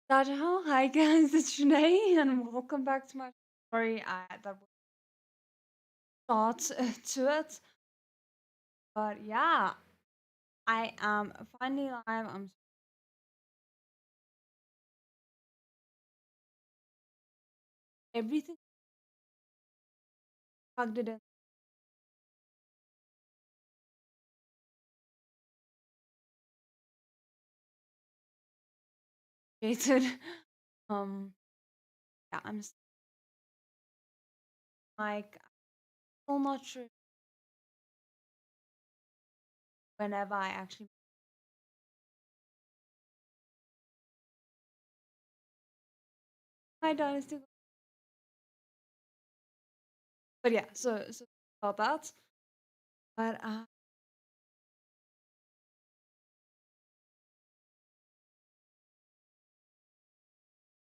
Hi guys, it's Shanae, and welcome back to my story. That was start to it, but yeah, I am finally live. I'm everything plugged it in. Created. Um, yeah, like still not sure whenever I actually my dynasty, but yeah, so about that. But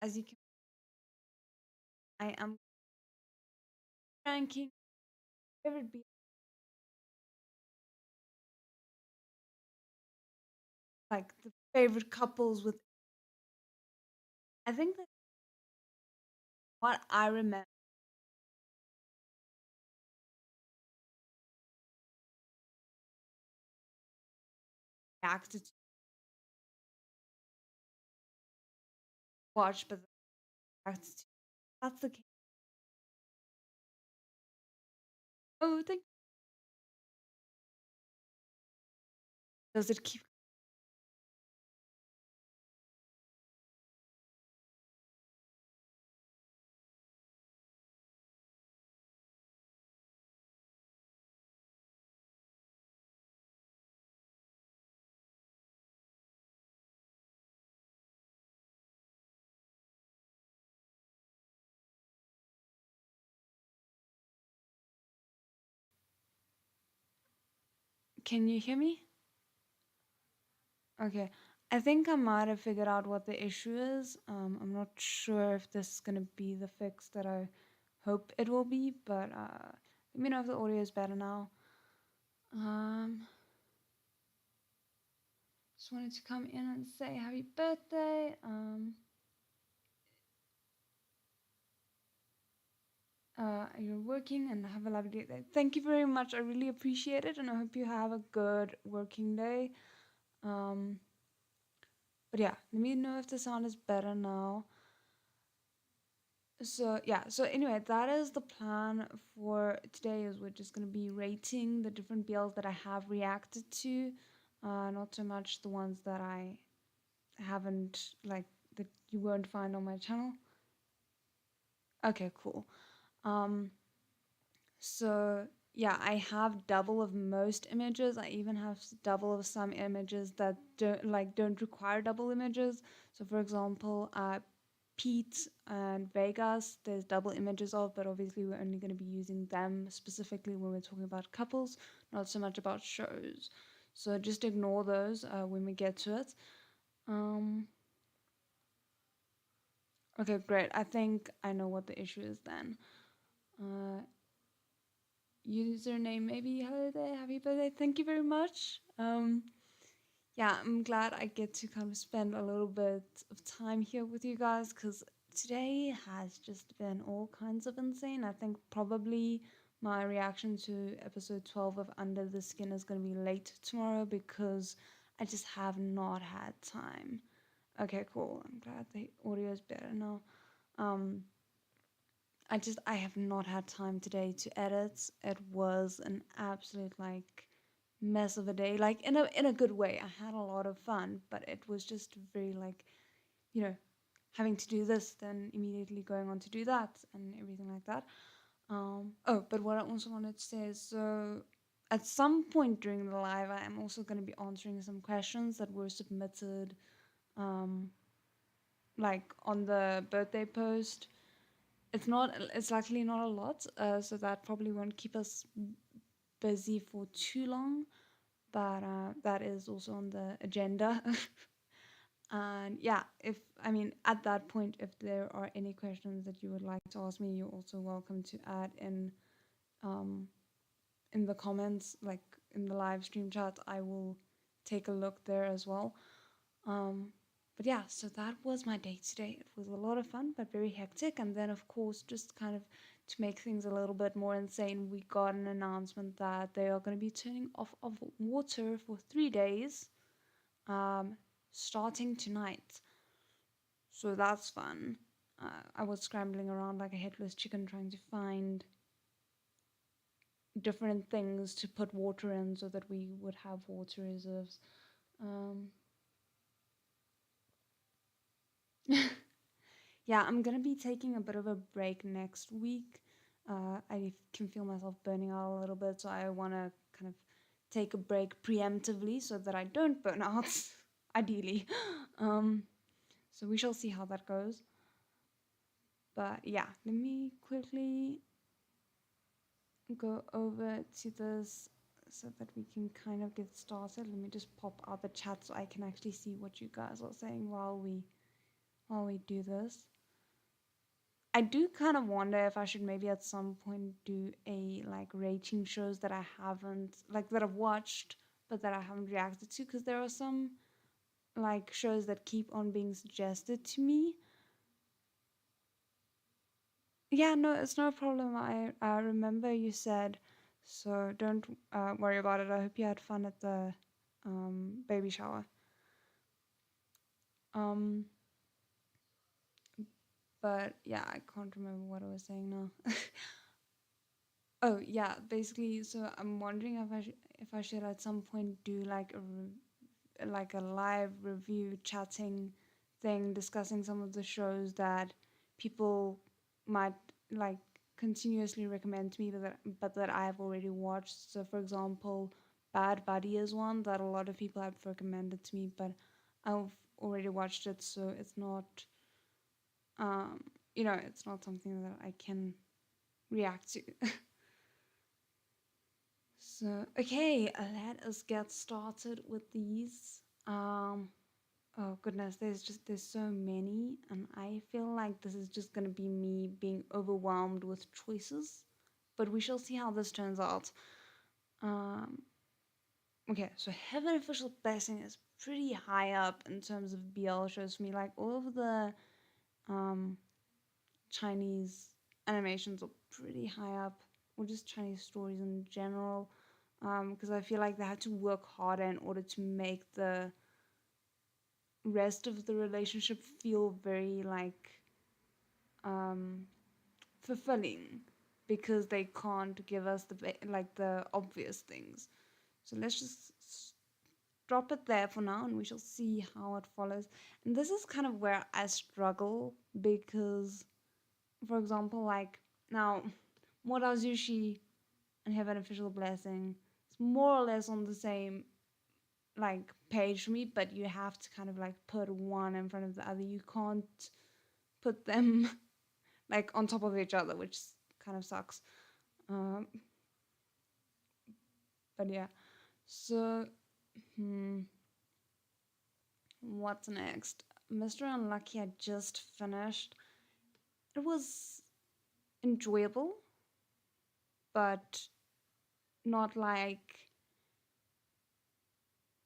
as you can, I am ranking favorite be like the favorite couples with. I think that what I remember reacted to watch, but reacted to, that's the case. Oh, thank. Does it keep? Can you hear me? Okay. I think I might have figured out what the issue is. I'm not sure if this is going to be the fix that I hope it will be, but let me know if the audio is better now. Um, just wanted to come in and say happy birthday. You're working and have a lovely day. Thank you very much. I really appreciate it, and I hope you have a good working day. Um, but yeah, let me know if the sound is better now. So yeah, so anyway, that is the plan for today. Is we're just gonna be rating the different BLs that I have reacted to, not so much the ones that I haven't like that you won't find on my channel. Okay, cool. Um, so yeah, I have double of most images. I even have double of some images that don't require double images. So for example, Pete and Vegas, there's double images of, but obviously we're only going to be using them specifically when we're talking about couples, not so much about shows. So just ignore those when we get to it. Um, okay, great. I think I know what the issue is then. Uh, Username maybe hello there, happy birthday. Thank you very much. Yeah, I'm glad I get to kind of spend a little bit of time here with you guys because today has just been all kinds of insane. I think probably my reaction to episode 12 of Under the Skin is going to be late tomorrow because I just have not had time. Okay, cool. I'm glad the audio is better now. Um, I have not had time today to edit. It was an absolute like mess of a day, like in a good way. I had a lot of fun, but it was just very like, you know, having to do this, then immediately going on to do that and everything like that. Oh, but what I also wanted to say is so at some point during the live, I am also going to be answering some questions that were submitted, um, like on the birthday post. It's likely not a lot, so that probably won't keep us busy for too long, but that is also on the agenda. And yeah, if I mean at that point, if there are any questions that you would like to ask me, you're also welcome to add um, in the comments, like in the live stream chat. I will take a look there as well. Um, But yeah, so that was my day today. It was a lot of fun, but very hectic. And then, of course, just kind of to make things a little bit more insane, we got an announcement that they are going to be turning off of water for 3 days, um, starting tonight. So that's fun. I was scrambling around like a headless chicken trying to find different things to put water in so that we would have water reserves. Um, yeah, I'm gonna be taking a bit of a break next week. I can feel myself burning out a little bit, so I want to kind of take a break preemptively so that I don't burn out, ideally. Um, so we shall see how that goes. But yeah, let me quickly go over to this so that we can kind of get started. Let me just pop out the chat so I can actually see what you guys are saying while we do this. I do kind of wonder if I should maybe at some point do a like rating shows that I haven't like that I've watched but that I haven't reacted to, because there are some like shows that keep on being suggested to me. Yeah, no, it's no problem. I remember you said, so don't worry about it. I hope you had fun at the baby shower. Um, but yeah, I can't remember what I was saying now. Oh yeah, basically, so I'm wondering if I should at some point do like like a live review chatting thing, discussing some of the shows that people might like continuously recommend to me, but that I have already watched. So for example, Bad Buddy is one that a lot of people have recommended to me, but I've already watched it, so it's not um it's not something that I can react to. So, okay, let us get started with these. Oh goodness, there's so many, and I feel like this is just gonna be me being overwhelmed with choices. But we shall see how this turns out. Um, okay, so Heaven Official Blessing is pretty high up in terms of BL shows for me. Like all of the um Chinese animations are pretty high up, or just Chinese stories in general, because I feel like they had to work harder in order to make the rest of the relationship feel very like um, fulfilling, because they can't give us like the obvious things. So let's just drop it there for now, and we shall see how it follows. And this is kind of where I struggle because, for example, like now, Morazushi and Heaven Official Blessing is more or less on the same like page for me, but you have to kind of like put one in front of the other. You can't put them like on top of each other, which kind of sucks. Um, but yeah, so what's next? Mr. Unlucky, I just finished. It was enjoyable, but not like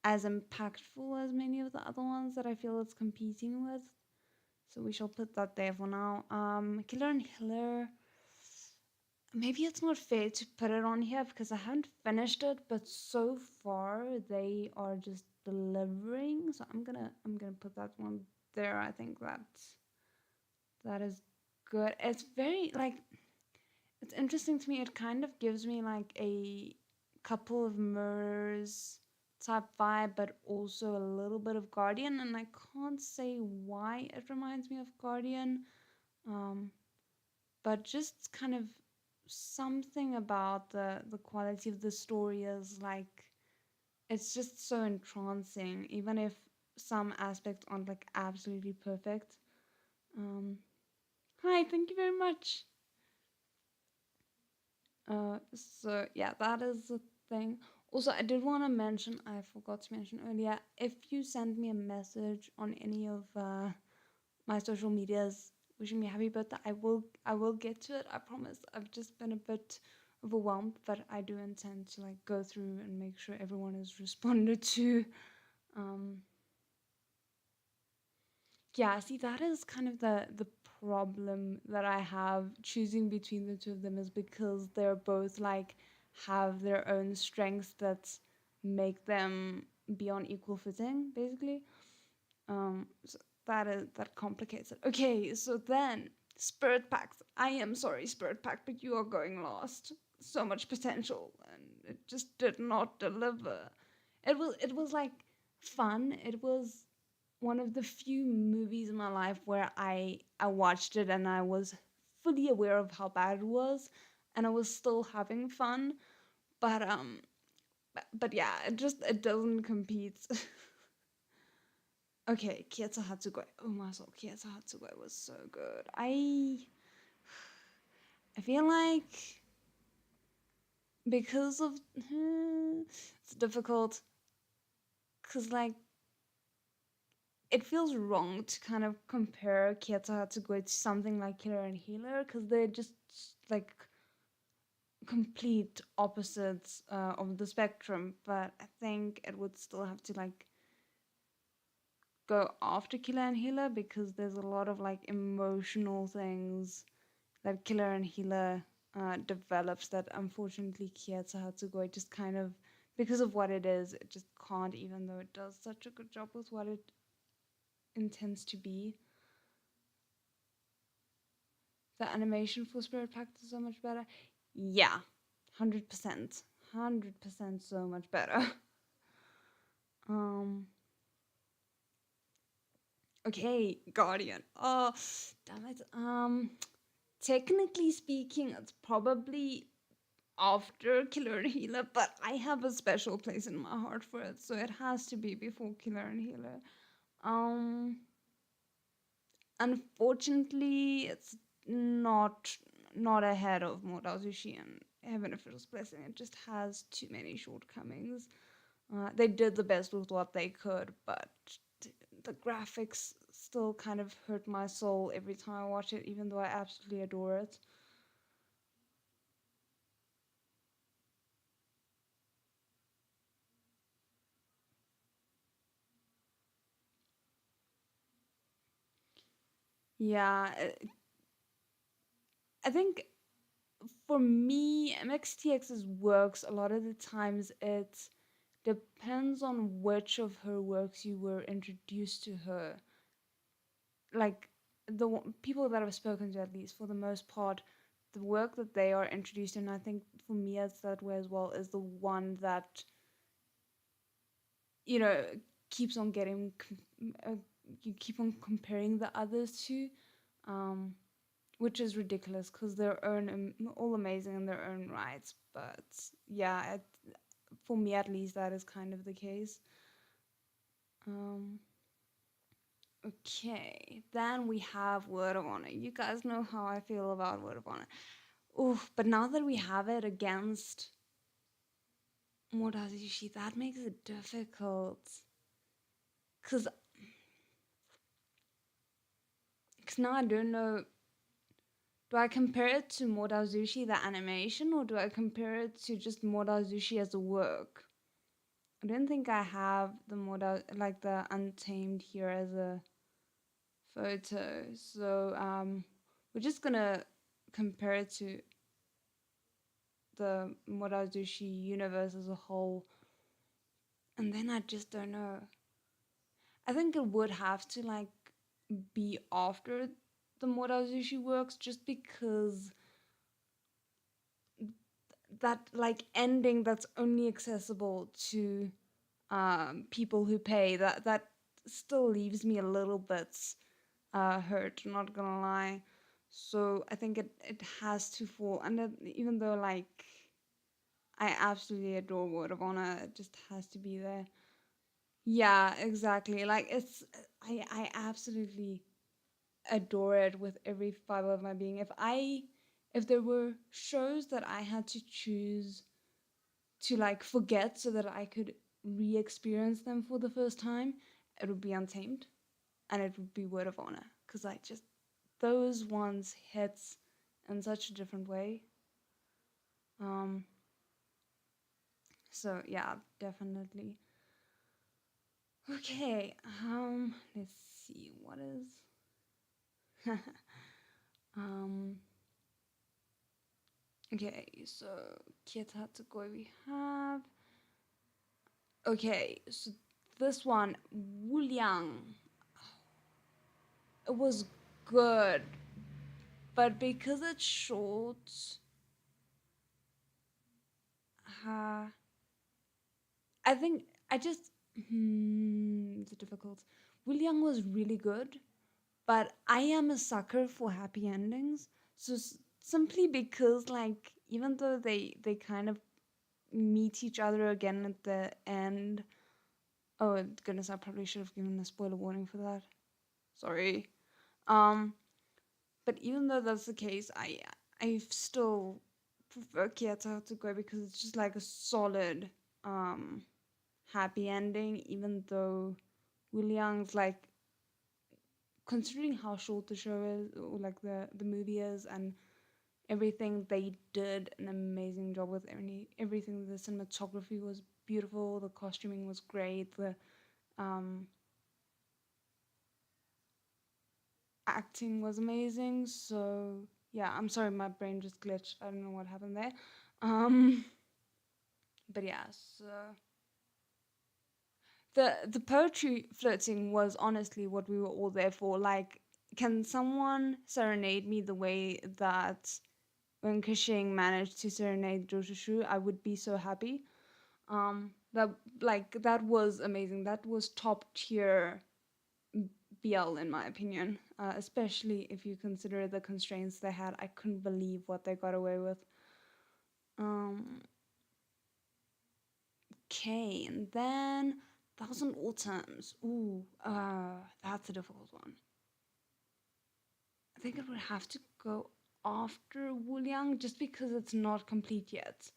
as impactful as many of the other ones that I feel it's competing with. So we shall put that there for now. Killer and Hiller. Maybe it's not fair to put it on here because I haven't finished it, but so far they are just delivering. So I'm gonna put that one there. I think that is good. It's very like it's interesting to me. It kind of gives me like a couple of mirrors type vibe, but also a little bit of Guardian, and I can't say why it reminds me of Guardian. Um, but just kind of something about the quality of the story is like it's just so entrancing, even if some aspects aren't like absolutely perfect. Um, Hi, thank you very much. So yeah, that is the thing. Also, I did want to mention, I forgot to mention earlier, if you send me a message on any of my social medias wishing me happy birthday, I will get to it. I promise. I've just been a bit overwhelmed, but I do intend to like go through and make sure everyone is responded to. Um, Yeah, see, that is kind of the problem that I have choosing between the two of them, is because they're both like have their own strengths that make them be on equal footing, basically. So that complicates it. Okay, so then Spirit Packs. I am sorry, Spirit Pack, but you are going last. So much potential, and it just did not deliver. It was like fun. It was one of the few movies in my life where I watched it and I was fully aware of how bad it was, and I was still having fun. But yeah, it doesn't compete. Okay, Kietsu Hatsugoi. Oh my soul, Kietsu Hatsugoi was so good. I feel like because of it's difficult because like it feels wrong to kind of compare Kietsu Hatsugoi to something like Killer and Healer because they're just like complete opposites of the spectrum. But I think it would still have to like go after Killer and Healer because there's a lot of like emotional things that Killer and Healer develops that unfortunately Kietsu Hatsugoi just kind of, because of what it is, it just can't, even though it does such a good job with what it intends to be. The animation for Spirit Pact is so much better. Yeah, 100%. 100% so much better. um okay, Guardian. Oh, damn it. Technically speaking, it's probably after Killer and Healer, but I have a special place in my heart for it, so it has to be before Killer and Healer. Um, Unfortunately, it's not not ahead of Modazushi and Heaven Official's Blessing. It just has too many shortcomings. They did the best with what they could, but the graphics still kind of hurt my soul every time I watch it, even though I absolutely adore it. Yeah, I think for me, MXTX's works, a lot of the times it depends on which of her works you were introduced to her. Like people that I've spoken to, at least for the most part, the work that they are introduced in, I think for me as that way as well, is the one that you know keeps on getting uh, you keep on comparing the others to. Um, which is ridiculous because they're all amazing in their own rights. But yeah, for me at least, that is kind of the case. Um, okay, then we have Word of Honor. You guys know how I feel about Word of Honor. Oof, but now that we have it against Modazushi, that makes it difficult. Cause, Cause now I don't know. Do I compare it to Modazushi the animation, or do I compare it to just Modazushi as a work? I don't think I have the model like the Untamed here as a photo. So we're just gonna compare it to the Morazushi universe as a whole. And then I just don't know. I think it would have to like be after the Morazushi works just because that like ending that's only accessible to people who pay, that still leaves me a little bit hurt, not gonna lie. So I think it has to fall, and even though like I absolutely adore Word of Honor, it just has to be there. Yeah, exactly. Like I absolutely adore it with every fiber of my being. If there were shows that I had to choose to like forget so that I could re-experience them for the first time, it would be Untamed, and it would be Word of Honor, because I just those ones hits in such a different way. Um, so yeah, definitely. Okay, let's see. What guys. um. Okay, so Kyotatokoi we have. Okay, so this one, Wuliang, it was good, but because it's short, uh, I think I just it's difficult. Wuliang was really good, but I am a sucker for happy endings. So simply because, like, even though they kind of meet each other again at the end. Oh goodness, I probably should have given a spoiler warning for that. Sorry. Um, but even though that's the case, I still prefer Kieta to go because it's just like a solid um happy ending. Even though William's like, considering how short the show is, or like the movie is, and everything, they did an amazing job with everything. The cinematography was beautiful. The costuming was great. The um acting was amazing. So yeah, I'm sorry, my brain just glitched. I don't know what happened there. Um, but yeah, so the poetry flirting was honestly what we were all there for. Like, can someone serenade me the way that when Kushing managed to serenade Joshushu, I would be so happy. That, like, that was amazing. That was top tier BL in my opinion, especially if you consider the constraints they had. I couldn't believe what they got away with. Um, okay, and then Thousand Autumns. Ooh, that's a difficult one. I think it would have to go after Wuliang just because it's not complete yet.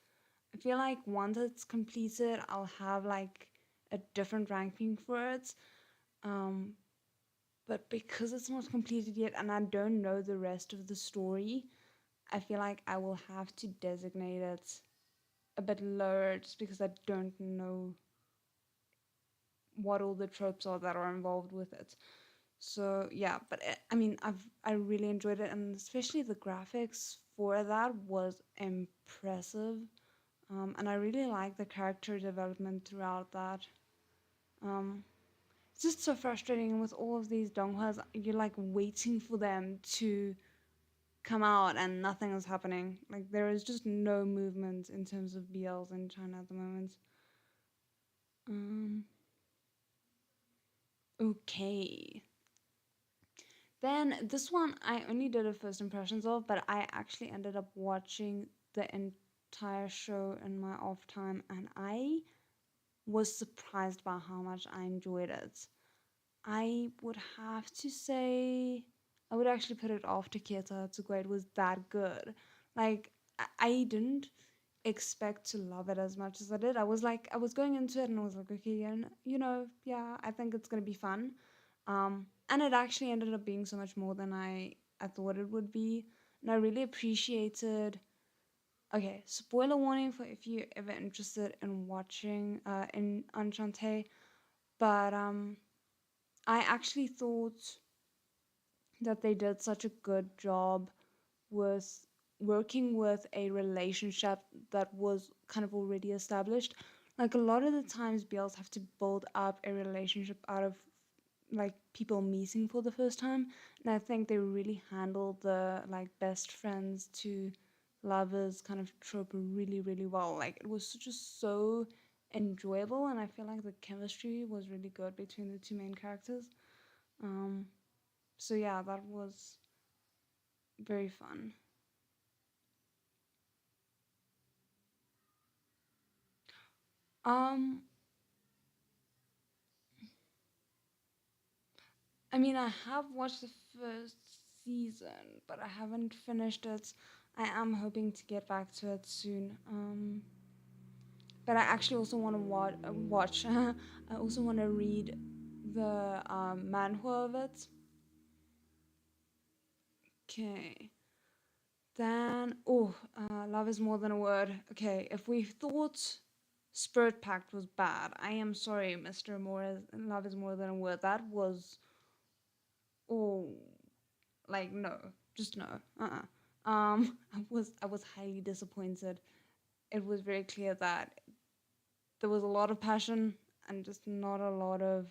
I feel like once it's completed, I'll have like a different ranking for it. Um, but because it's not completed yet and I don't know the rest of the story, I feel like I will have to designate it a bit lower just because I don't know what all the tropes are that are involved with it. So yeah, but I mean, I really enjoyed it, and especially the graphics for that was impressive. And I really like the character development throughout that. Um, it's just so frustrating with all of these donghwas. You're like waiting for them to come out and nothing is happening. Like, there is just no movement in terms of BLs in China at the moment. Um, okay. Then this one I only did a first impressions of, but I actually ended up watching the entire show in my off time, and I was surprised by how much I enjoyed it. I would have to say I would actually put it off to Kieta Tsugoi. It was that good. Like, I didn't expect to love it as much as I did. I was going into it and I was like, okay, and yeah, I think it's gonna be fun. And it actually ended up being so much more than I thought it would be, and I really appreciated. Okay, spoiler warning for if you're ever interested in watching in Enchante, but I actually thought that they did such a good job with working with a relationship that was kind of already established. Like, a lot of the times, BLs have to build up a relationship out of like people meeting for the first time, and I think they really handled the like best friends to lovers kind of trope really, really well. Like, it was just so enjoyable, and I feel like the chemistry was really good between the two main characters. Um, so yeah, that was very fun. Um, I mean, I have watched the first season, but I haven't finished it. I am hoping to get back to it soon. But I actually also want to watch. I also want to read the manhwa of it. Okay. Then, love is more than a word. Okay, if we thought Spirit Pact was bad, I am sorry, Mr. Love is more than a word. That was Oh, like no, just no. I was highly disappointed. It was very clear that there was a lot of passion and just not a lot of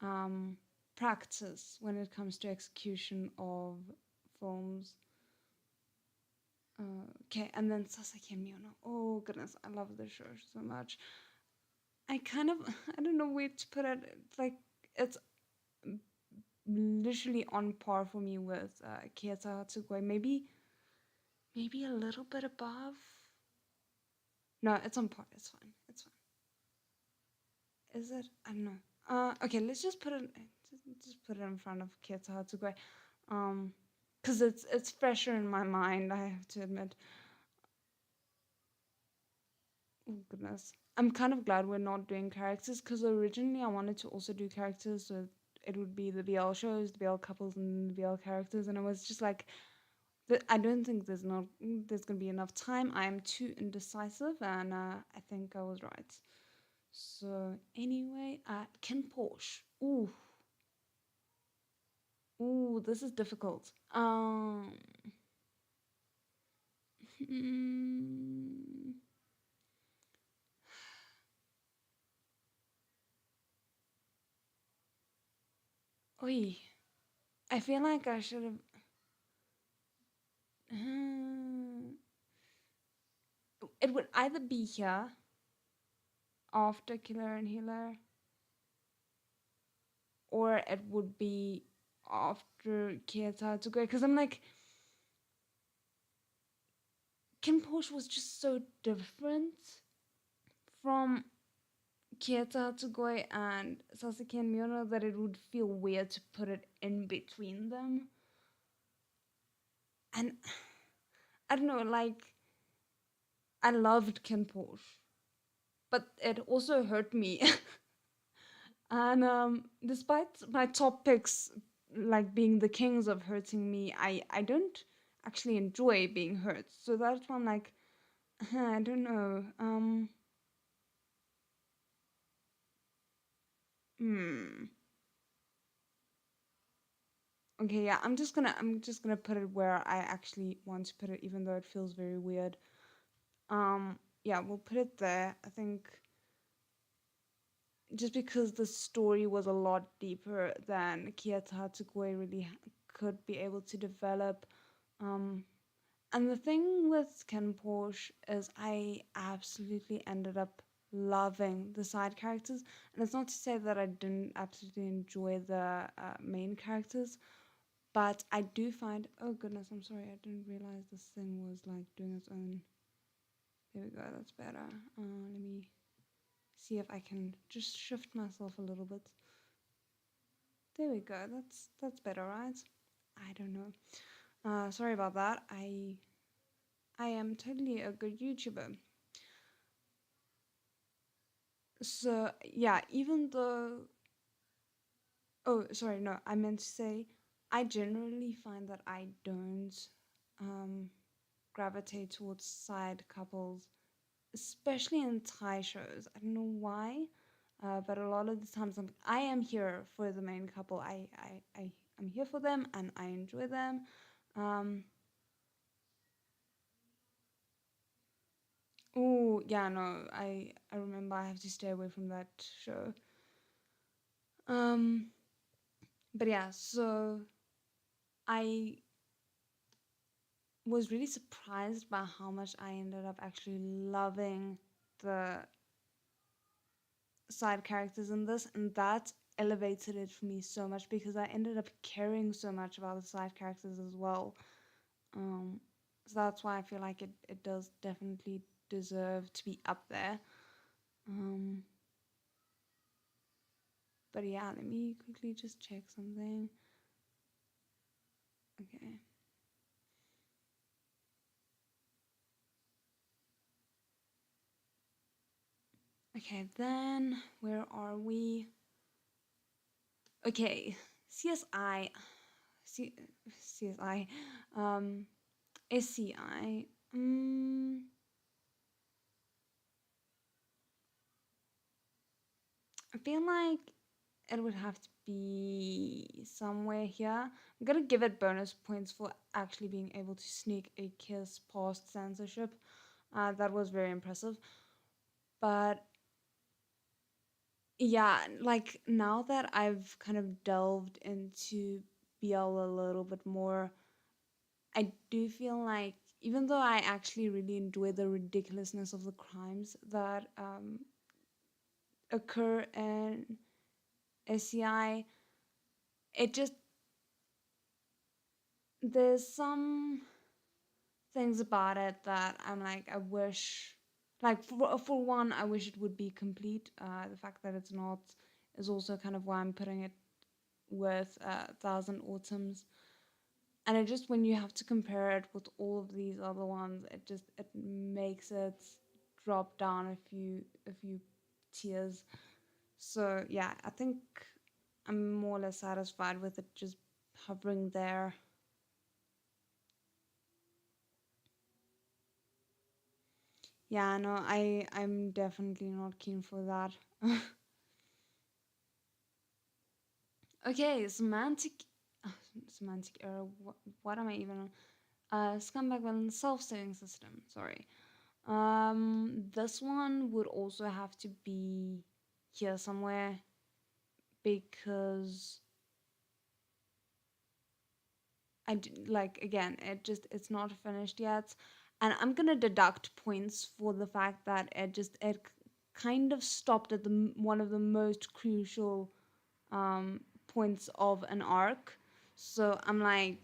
um, practice when it comes to execution of films. Okay, and then Sasaki Miyono. Oh goodness, I love this show so much. I kind of I don't know where to put it. It's like it's literally on par for me with Kiyata Hatsugoi. Maybe a little bit above. No, it's on par. It's fine. It's fine. Is it? I don't know. Okay, let's just put it in front of Kiyata Hatsugoi. Um, because it's fresher in my mind. I have to admit. Oh goodness. I'm kind of glad we're not doing characters because originally I wanted to also do characters, so it would be the BL shows, the BL couples, and the BL characters, and I was just like, I don't think there's gonna be enough time. I'm too indecisive, and I think I was right. So anyway, Ken Porsche. Ooh, this is difficult. Hmm, oi, I feel like I should have. It would either be here after Killer and Healer, or it would be after Kieta to go. Because I'm like, Kim Porsche was just so different from Kieta to go and Sasuke and Miura that it would feel weird to put it in between them. And I don't know, like, I loved Ken Porsche, but it also hurt me. And despite my top picks like being the kings of hurting me, I don't actually enjoy being hurt. So that's why I'm like, I don't know. Hmm. Okay, yeah. I'm just gonna put it where I actually want to put it, even though it feels very weird. Yeah, we'll put it there. I think just because the story was a lot deeper than Kiyata Hatsukoi really could be able to develop. Um, And the thing with Ken Porsche is I absolutely ended up loving the side characters. And it's not to say that I didn't absolutely enjoy the main characters, but I do find. Oh goodness, I'm sorry, I didn't realize this thing was like doing its own. There we go, that's better. Let me see if I can just shift myself a little bit. There we go, that's better, right? I don't know. Sorry about that. I am totally a good YouTuber. So yeah, even though, oh sorry, no, I meant to say I generally find that I don't um gravitate towards side couples, especially in Thai shows. I don't know why, but a lot of the times I am here for the main couple. I'm here for them and I enjoy them. Um, oh yeah, no, I remember I have to stay away from that show. Um, but yeah, so I was really surprised by how much I ended up actually loving the side characters in this, and that elevated it for me so much because I ended up caring so much about the side characters as well. Um, so that's why I feel like it does definitely deserve to be up there. Um, but yeah, let me quickly just check something. Okay. Okay, then where are we? Okay, CSI, C- CSI, um, SCI. I feel like it would have to be somewhere here. I'm gonna give it bonus points for actually being able to sneak a kiss past censorship. That was very impressive. But yeah, like now that I've kind of delved into BL a little bit more, I do feel like even though I actually really enjoy the ridiculousness of the crimes that occur in SCI, it just there's some things about it that I'm like I wish, like for one, I wish it would be complete. The fact that it's not is also kind of why I'm putting it with Thousand Autumns. And it just when you have to compare it with all of these other ones, it makes it drop down a few tiers. So yeah, I think I'm more or less satisfied with it just hovering there. Yeah, no, I'm definitely not keen for that. Okay, semantic error. What am I even on? Scumbag villain self-saving system. Sorry. This one would also have to be here somewhere because like again, it's not finished yet, and I'm gonna deduct points for the fact that it kind of stopped at the one of the most crucial points of an arc. So I'm like,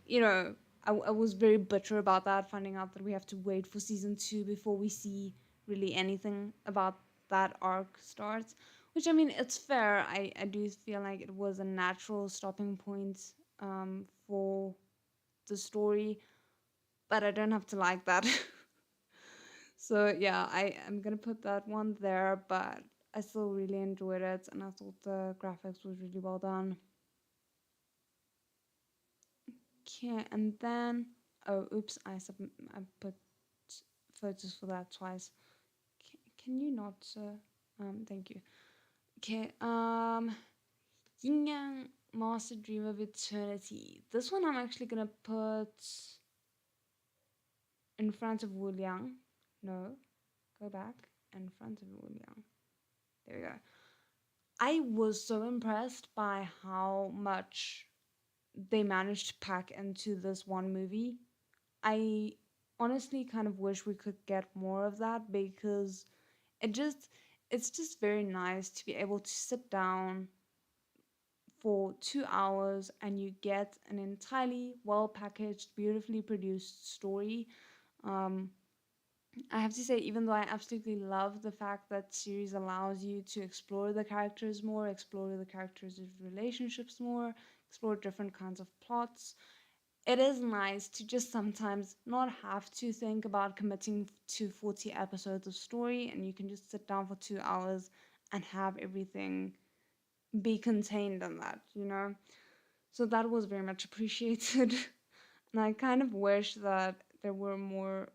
I was very bitter about that, finding out that we have to wait for season two before we see really anything about that arc starts. Which I mean, it's fair. I do feel like it was a natural stopping point for the story, but I don't have to like that. So yeah, I'm gonna put that one there, but I still really enjoyed it, and I thought the graphics was really well done. Okay, and then oh, oops, I put photos for that twice. Can you not, sir? Thank you. Okay, Yin Yang Master Dream of Eternity. This one I'm actually gonna put in front of Wu Liang. No, go back in front of Wu Liang. There we go. I was so impressed by how much they managed to pack into this one movie. I honestly kind of wish we could get more of that because it just it's just very nice to be able to sit down for 2 hours and you get an entirely well packaged, beautifully produced story. Um, I have to say, even though I absolutely love the fact that series allows you to explore the characters more, explore the characters' relationships more, explore different kinds of plots, it is nice to just sometimes not have to think about committing to 40 episodes of story and you can just sit down for 2 hours and have everything be contained in that. So that was very much appreciated. And I kind of wish that there were more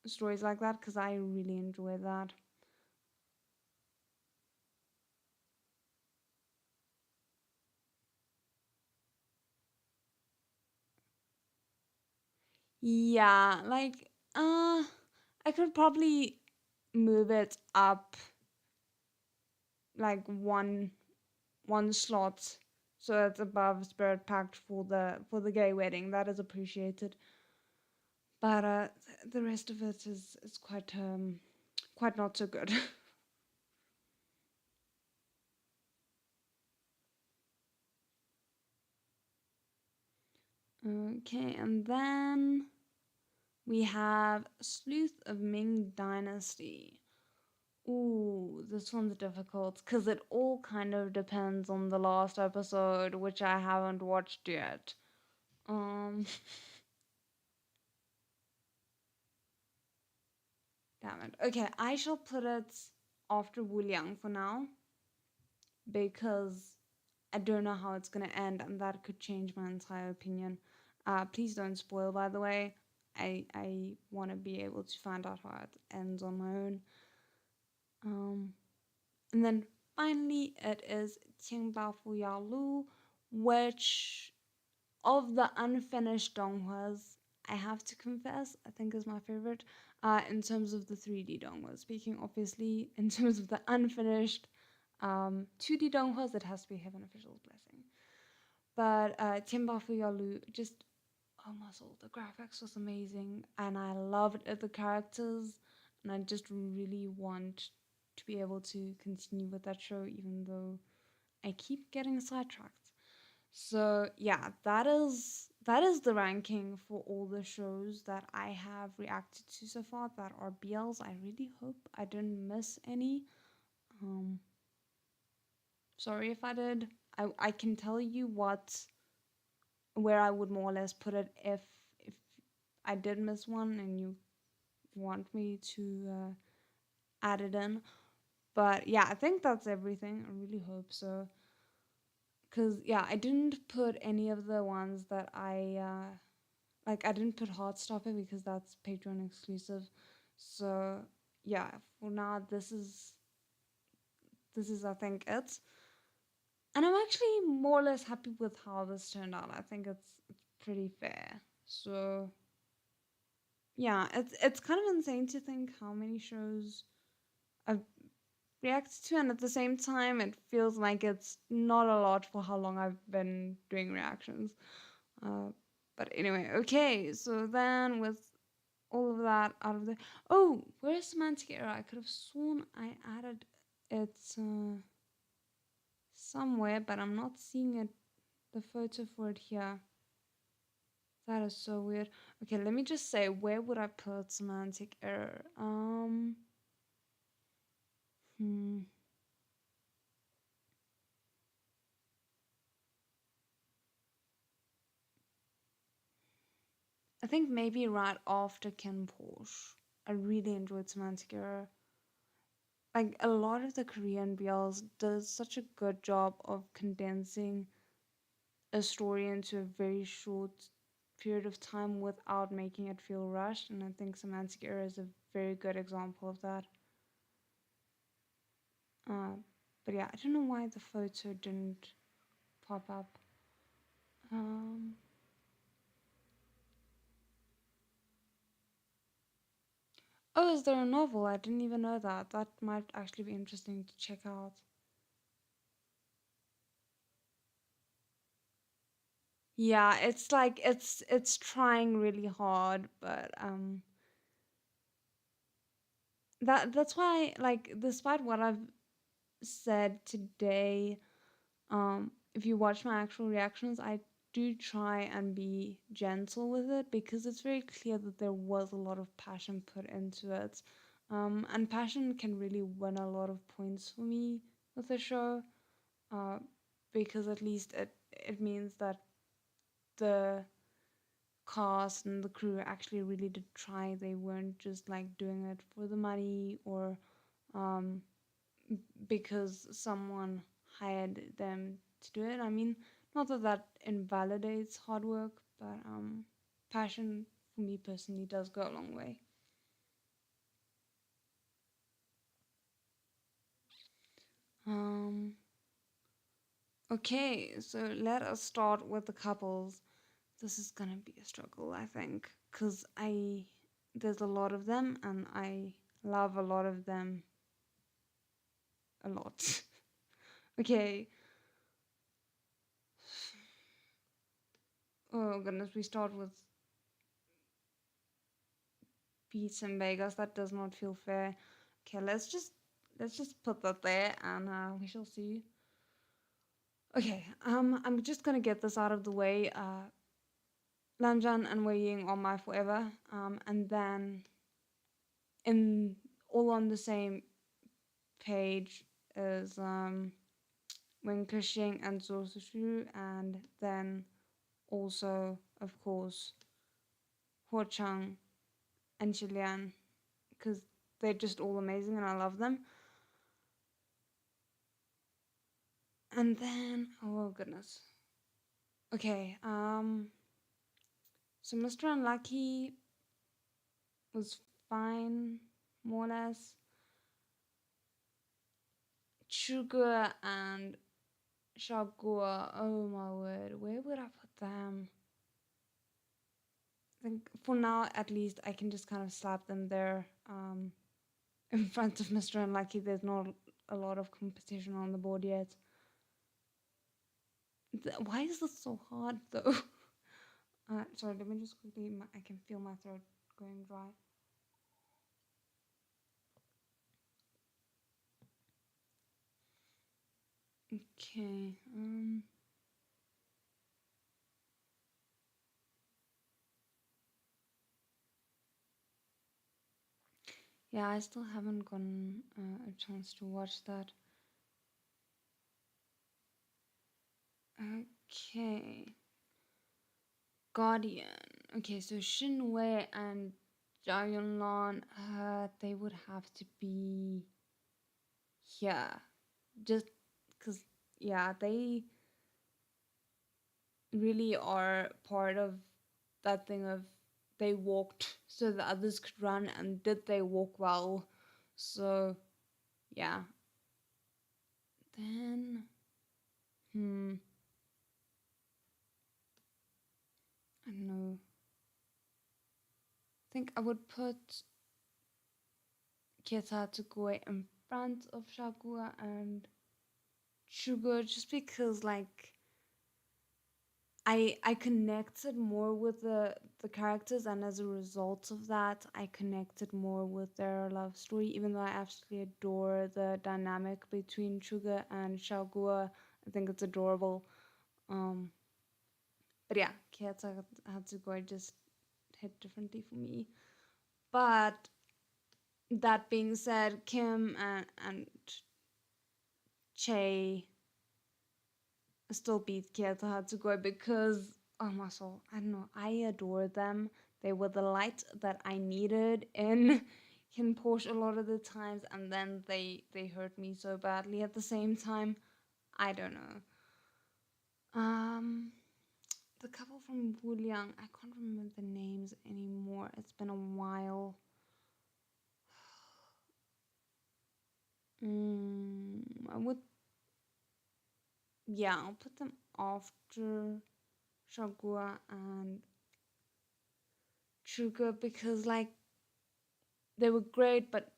stories like that because I really enjoy that. Yeah, like, I could probably move it up like one slot so it's above Spirit Pact for the gay wedding. That is appreciated. But the rest of it is quite not so good. Okay, and then we have Sleuth of Ming Dynasty. Ooh, this one's difficult because it all kind of depends on the last episode, which I haven't watched yet. Um, Damn it. Okay, I shall put it after Wu Liang for now because I don't know how it's gonna end, and that could change my entire opinion. Please don't spoil, by the way. I want to be able to find out how it ends on my own. Um, and then finally, it is Qing Bao Fu Ya Lu, which of the unfinished donghwas, I have to confess, I think is my favorite in terms of the 3D donghwas. Speaking obviously in terms of the unfinished 2D donghwas, it has to be Heaven Official's Blessing. But Tianba Fu Yalu, just oh my soul, the graphics was amazing, and I loved the characters, and I just really want to be able to continue with that show, even though I keep getting sidetracked. So yeah, that is the ranking for all the shows that I have reacted to so far that are BLs. I really hope I didn't miss any. Um, Sorry if I did. I can tell you where I would more or less put it if I did miss one and you want me to add it in. But yeah, I think that's everything. I really hope so. Cause yeah, I didn't put any of the ones that like I didn't put Heartstopper because that's Patreon exclusive. So yeah, for now this is I think it. And I'm actually more or less happy with how this turned out. I think it's pretty fair. So yeah, it's kind of insane to think how many shows I've reacted to, and at the same time, it feels like it's not a lot for how long I've been doing reactions. Uh, but anyway, okay. So then with all of that out of the where's Semantic Error? I could have sworn I added it somewhere, but I'm not seeing it. The photo for it here. That is so weird. Okay, let me just say, where would I put Semantic Error? Hmm. I think maybe right after Ken Porsche. I really enjoyed Semantic Error. Like a lot of the Korean BLs does such a good job of condensing a story into a very short period of time without making it feel rushed, and I think Semantic Error is a very good example of that. Uh, but yeah, I don't know why the photo didn't pop up. Um, oh, is there a novel? I didn't even know that. That might actually be interesting to check out. Yeah, it's like it's trying really hard, but that's why, like, despite what I've said today, if you watch my actual reactions, I do try and be gentle with it because it's very clear that there was a lot of passion put into it. And passion can really win a lot of points for me with the show, uh, because at least it means that the cast and the crew actually really did try. They weren't just like doing it for the money or um, because someone hired them to do it. I mean, not that that invalidates hard work, but passion for me personally does go a long way. Um, okay, so let us start with the couples. This is gonna be a struggle, I think, because there's a lot of them and I love a lot of them a lot. Okay. Oh goodness, we start with Beats and Vegas. That does not feel fair. Okay, let's just put that there and we shall see. Okay, I'm just gonna get this out of the way. Lanjan and Wei Ying are my forever. And then in all on the same page is Wen Kexing and Zhou Shu, and then also of course Huo Chang and Chilean, because they're just all amazing and I love them. And then, oh goodness. Okay, so Mr. Unlucky was fine, more or less. Sugar and Shagua. Oh my word, where would I put them? I think for now, at least, I can just kind of slap them there in front of Mr. Unlucky. There's not a lot of competition on the board yet. Why is this so hard though? Sorry, let me just quickly. I can feel my throat going dry. Okay. Yeah, I still haven't gotten a chance to watch that. Okay. Guardian. Okay, so Shinwei and Zhao Yunlan, they would have to be here. Just because, yeah, they really are part of that thing of they walked so the others could run, and did they walk well? So, yeah. Then, I don't know. I think I would put Kieta Tsukuo in front of Shagua and Sugar just because, like, I connected more with the characters, and as a result of that, I connected more with their love story. Even though I absolutely adore the dynamic between Suga and Shagua, I think it's adorable. Um, but yeah, Kieta Hatsugoi just hit differently for me. But that being said, Kim and Che still beat Kyoto Hatsugoi because, oh my soul, I don't know, I adore them. They were the light that I needed in Porsche a lot of the times, and then they hurt me so badly at the same time. I don't know. Um, the couple from Wuliang, I can't remember the names anymore. It's been a while. I would, yeah, I'll put them after Shagua and Chuka because, like, they were great, but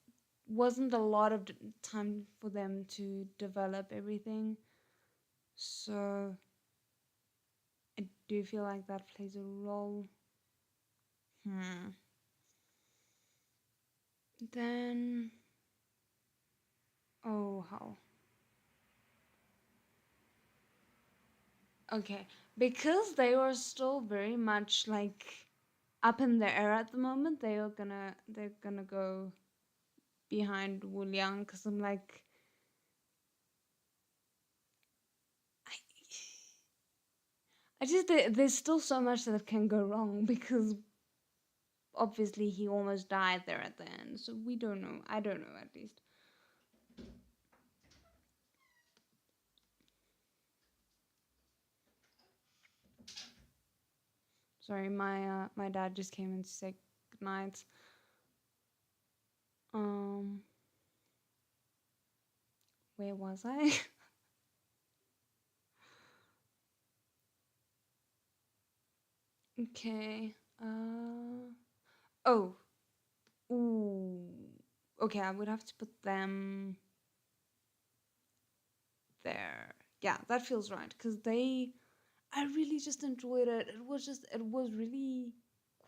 wasn't a lot of time for them to develop everything. So I do feel like that plays a role. Then, oh, how? Okay, because they are still very much like up in the air at the moment. They're gonna go behind Wu Liang because I'm like, I, I just there's still so much that can go wrong because obviously he almost died there at the end, so we don't know. I don't know, at least. Sorry, my dad just came in to say goodnight. um where was I? Okay. Oh. Ooh. Okay, I would have to put them there. Yeah, that feels right because I really just enjoyed it. It was really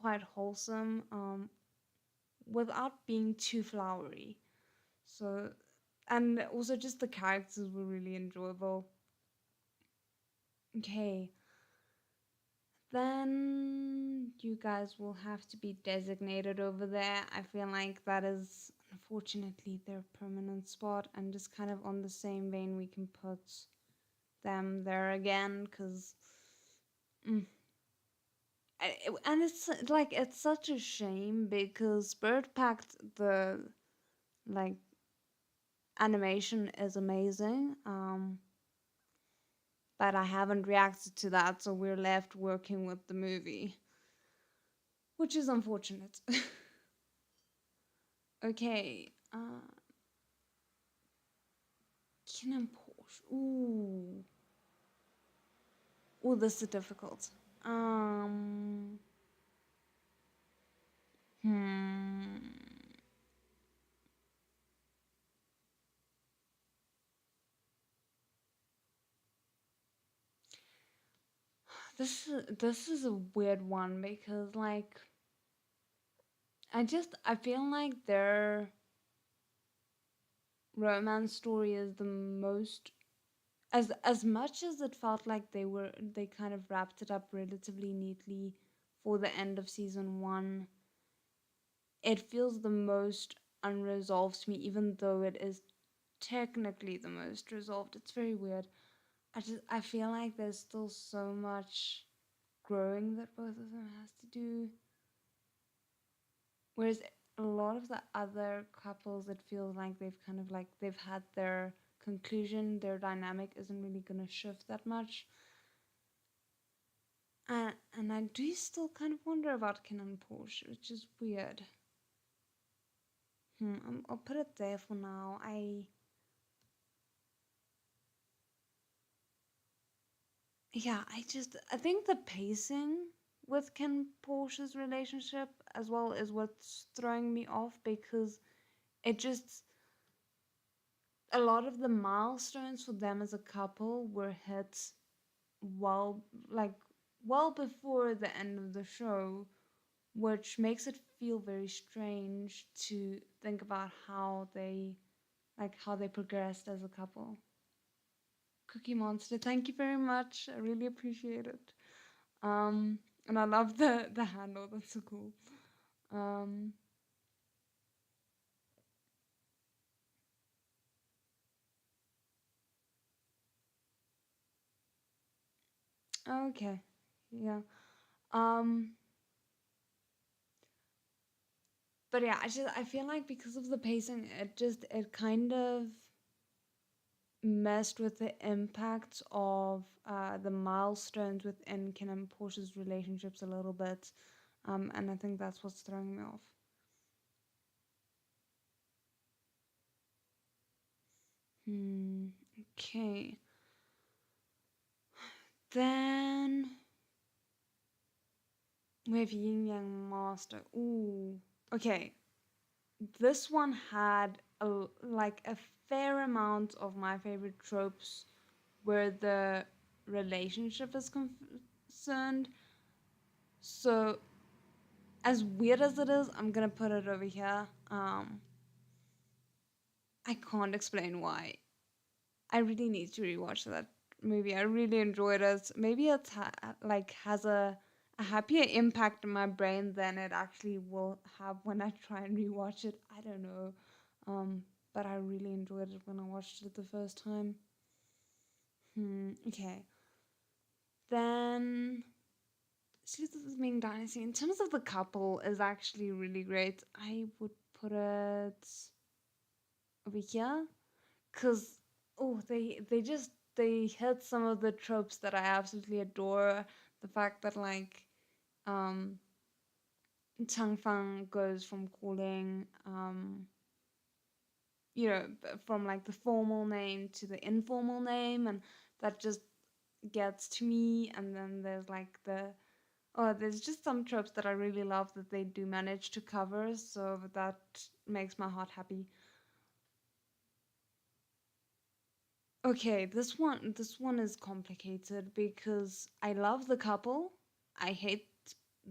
quite wholesome, without being too flowery. So, and also just the characters were really enjoyable. Okay, then you guys will have to be designated over there. I feel like that is unfortunately their permanent spot, and just kind of on the same vein, we can put them there again because. And it's like it's such a shame because Bird Pact, the like animation is amazing, but I haven't reacted to that, so we're left working with the movie, which is unfortunate. Okay, Ken and Porsche. Ooh. Ooh, this is difficult. Um. Hmm. This is a weird one because like I feel like their romance story is the most, as much as it felt like they kind of wrapped it up relatively neatly for the end of season 1. It feels the most unresolved to me, even though it is technically the most resolved. It's very weird. I feel like there's still so much growing that both of them has to do. Whereas a lot of the other couples, it feels like they've kind of like they've had their conclusion. Their dynamic isn't really gonna shift that much. And I do still kind of wonder about Ken and Porsche, which is weird. I'll put it there for now. I think the pacing with Ken Porsche's relationship as well is what's throwing me off because it just a lot of the milestones for them as a couple were hit well like well before the end of the show, which makes it feel very strange to think about how they progressed as a couple. Cookie Monster, thank you very much. I really appreciate it. Um, and I love the handle. That's so cool. Um, okay, yeah. Um, but yeah, I feel like because of the pacing, it kind of messed with the impact of the milestones within Ken and Portia's relationships a little bit. And I think that's what's throwing me off. Hmm. Okay. Then we have Yin Yang Master. Ooh. Okay. This one had a fair amount of my favorite tropes where the relationship is concerned. So as weird as it is, I'm gonna put it over here. I can't explain why. I really need to rewatch that movie. I really enjoyed it. Maybe it's has a happier impact in my brain than it actually will have when I try and rewatch it. I don't know. Um, but I really enjoyed it when I watched it the first time. Okay. Then Sleuth of the Ming Dynasty, in terms of the couple, is actually really great. I would put it over here because they hit some of the tropes that I absolutely adore. The fact that um Chang Fang goes from calling from like the formal name to the informal name, and that just gets to me. And then there's just some tropes that I really love that they do manage to cover, so that makes my heart happy. Okay, this one is complicated because I love the couple. I hate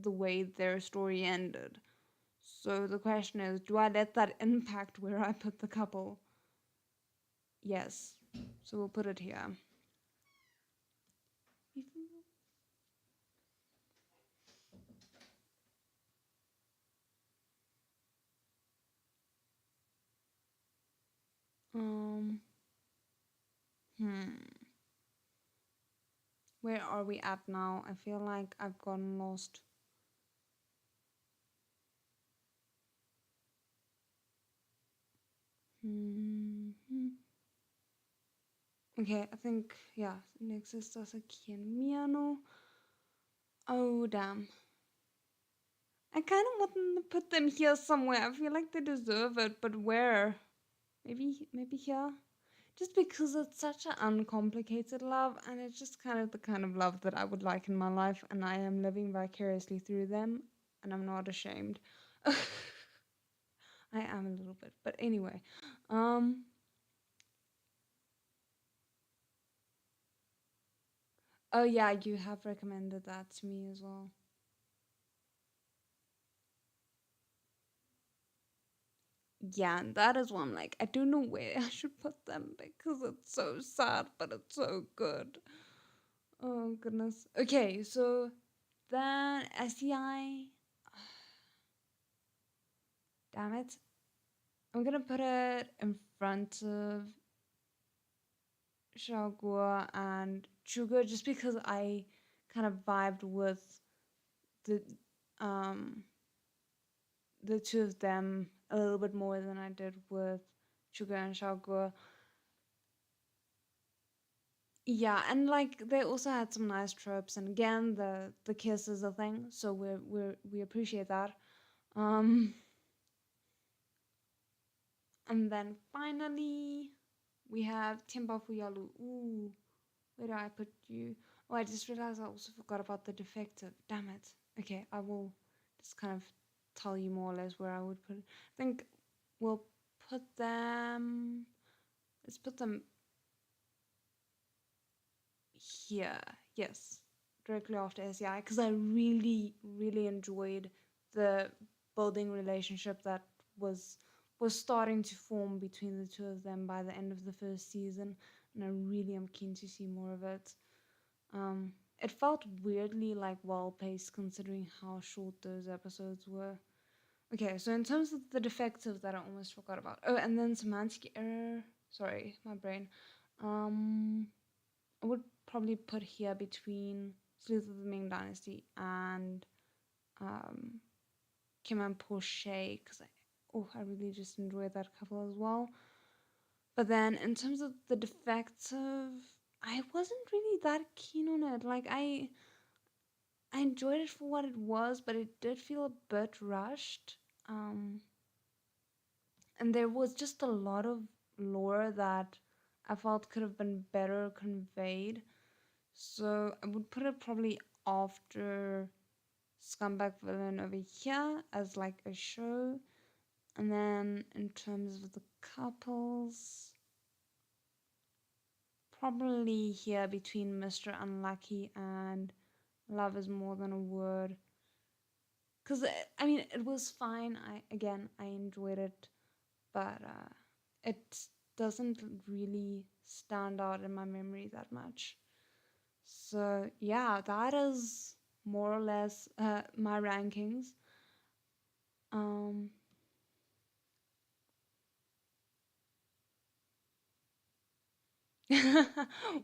the way their story ended. So the question is, do I let that impact where I put the couple? Yes. So we'll put it here. Um hmm. Where are we at now? I feel like I've gotten lost. Hmm. Okay, I think yeah. Next is Sasaki and Miyano. Oh damn. I kind of want to put them here somewhere. I feel like they deserve it, but where? Maybe here. just because it's such an uncomplicated love, and it's just kind of the kind of love that I would like in my life, and I am living vicariously through them, and I'm not ashamed. I am a little bit, but anyway. Um, oh yeah, you have recommended that to me as well. Yeah, and that is why I'm like, I don't know where I should put them because it's so sad, but it's so good. Oh goodness. Okay, so then SEI, damn it, I'm gonna put it in front of Shagua and Sugar just because I kind of vibed with the um the two of them a little bit more than I did with Sugar and Shagua. Yeah, and like they also had some nice tropes, and again the kiss is a thing, so we appreciate that. Um, and then finally we have Timba Fuyalu. Ooh, where do I put you? Oh, I just realized I also forgot about the defective. Damn it. Okay, I will just kind of tell you more or less where I would put it. I think we'll put them. Let's put them here. Yes, directly after SEI because I really enjoyed the building relationship that was was starting to form between the two of them by the end of the first season, and I really am keen to see more of it. Um, it felt weirdly like well paced considering how short those episodes were. Okay, so in terms of the defective that I almost forgot about. Oh, and then semantic error. Sorry, my brain. Um, I would probably put here between Sleuth of the Ming Dynasty and um, Kim and Porche because I really just enjoyed that couple as well. But then in terms of the defective, I wasn't really that keen on it. Like I enjoyed it for what it was, but it did feel a bit rushed. Um, and there was just a lot of lore that I felt could have been better conveyed. So I would put it probably after Scumbag Villain over here as like a show. And then in terms of the couples, probably here between Mr. Unlucky and Love is More Than a Word. Because I mean, it was fine. I enjoyed it, but it doesn't really stand out in my memory that much. So yeah, that is more or less my rankings. Um,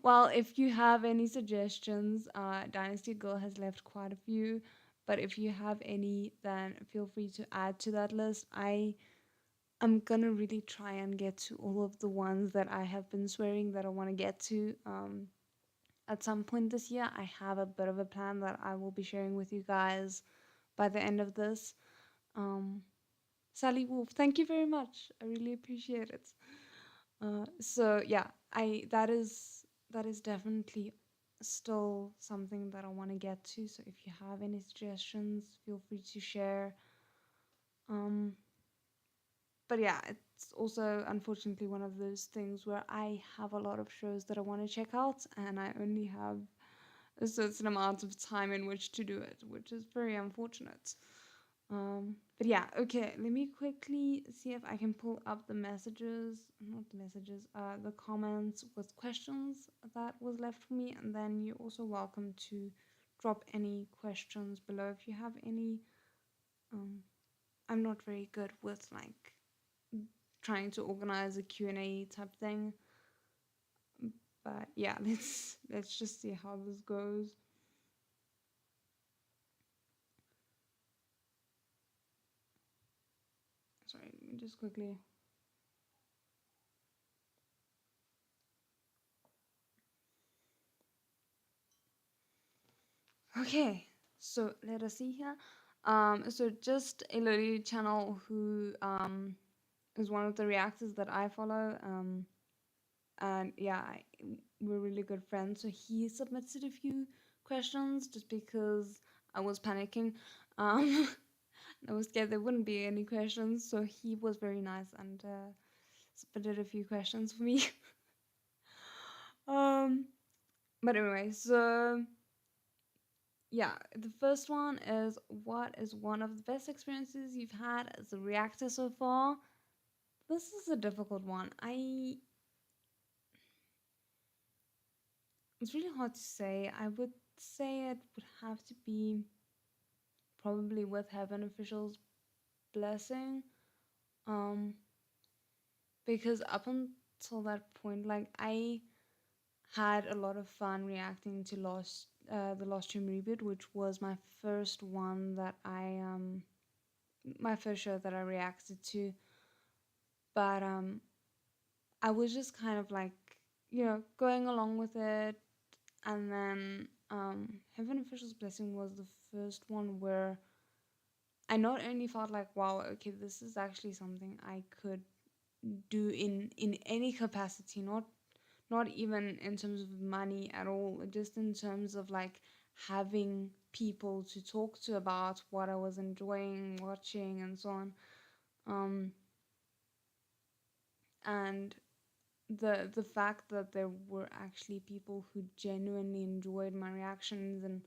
well, if you have any suggestions, Dynasty Girl has left quite a few, but if you have any, then feel free to add to that list. I'm gonna really try and get to all of the ones that I have been swearing that I want to get to. At some point this year, I have a bit of a plan that I will be sharing with you guys by the end of this. Um, Sally Wolf, thank you very much. I really appreciate it. So yeah, I that is definitely still something that I want to get to. So if you have any suggestions, feel free to share. Um, but yeah, it's also unfortunately one of those things where I have a lot of shows that I want to check out, and I only have a certain amount of time in which to do it, which is very unfortunate. But yeah, okay, let me quickly see if I can pull up the messages, not the messages, the comments with questions that was left for me, and then you're also welcome to drop any questions below if you have any. Um, I'm not very good with like trying to organize a Q&A type thing, but yeah, let's just see how this goes. Sorry, let me just quickly. Okay, so let us see here. So just a little channel who is one of the reactors that I follow. and yeah, we're really good friends. So he submitted a few questions just because I was panicking. Um, I was scared there wouldn't be any questions, so he was very nice and submitted a few questions for me. um, but anyway, so yeah, the first one is, what is one of the best experiences you've had as a reactor so far? This is a difficult one. It's really hard to say. I would say it would have to be probably with heaven officials blessing. Um, because up until that point, like I had a lot of fun reacting to the Lost Tomb reboot, which was my first one that my first show that I reacted to. But I was just kind of like, going along with it. And then Heaven Official's Blessing was the first one where I not only felt like, wow, okay, this is actually something I could do in any capacity, not even in terms of money at all, just in terms of like having people to talk to about what I was enjoying watching and so on. Um, and the fact that there were actually people who genuinely enjoyed my reactions and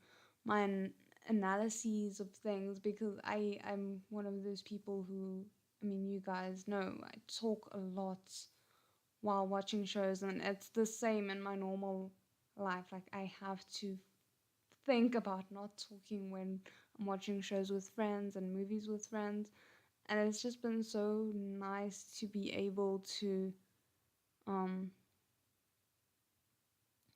my analyses of things, because I'm one of those people who, I mean, you guys know I talk a lot while watching shows, and it's the same in my normal life. Like I have to think about not talking when I'm watching shows with friends and movies with friends, and it's just been so nice to be able um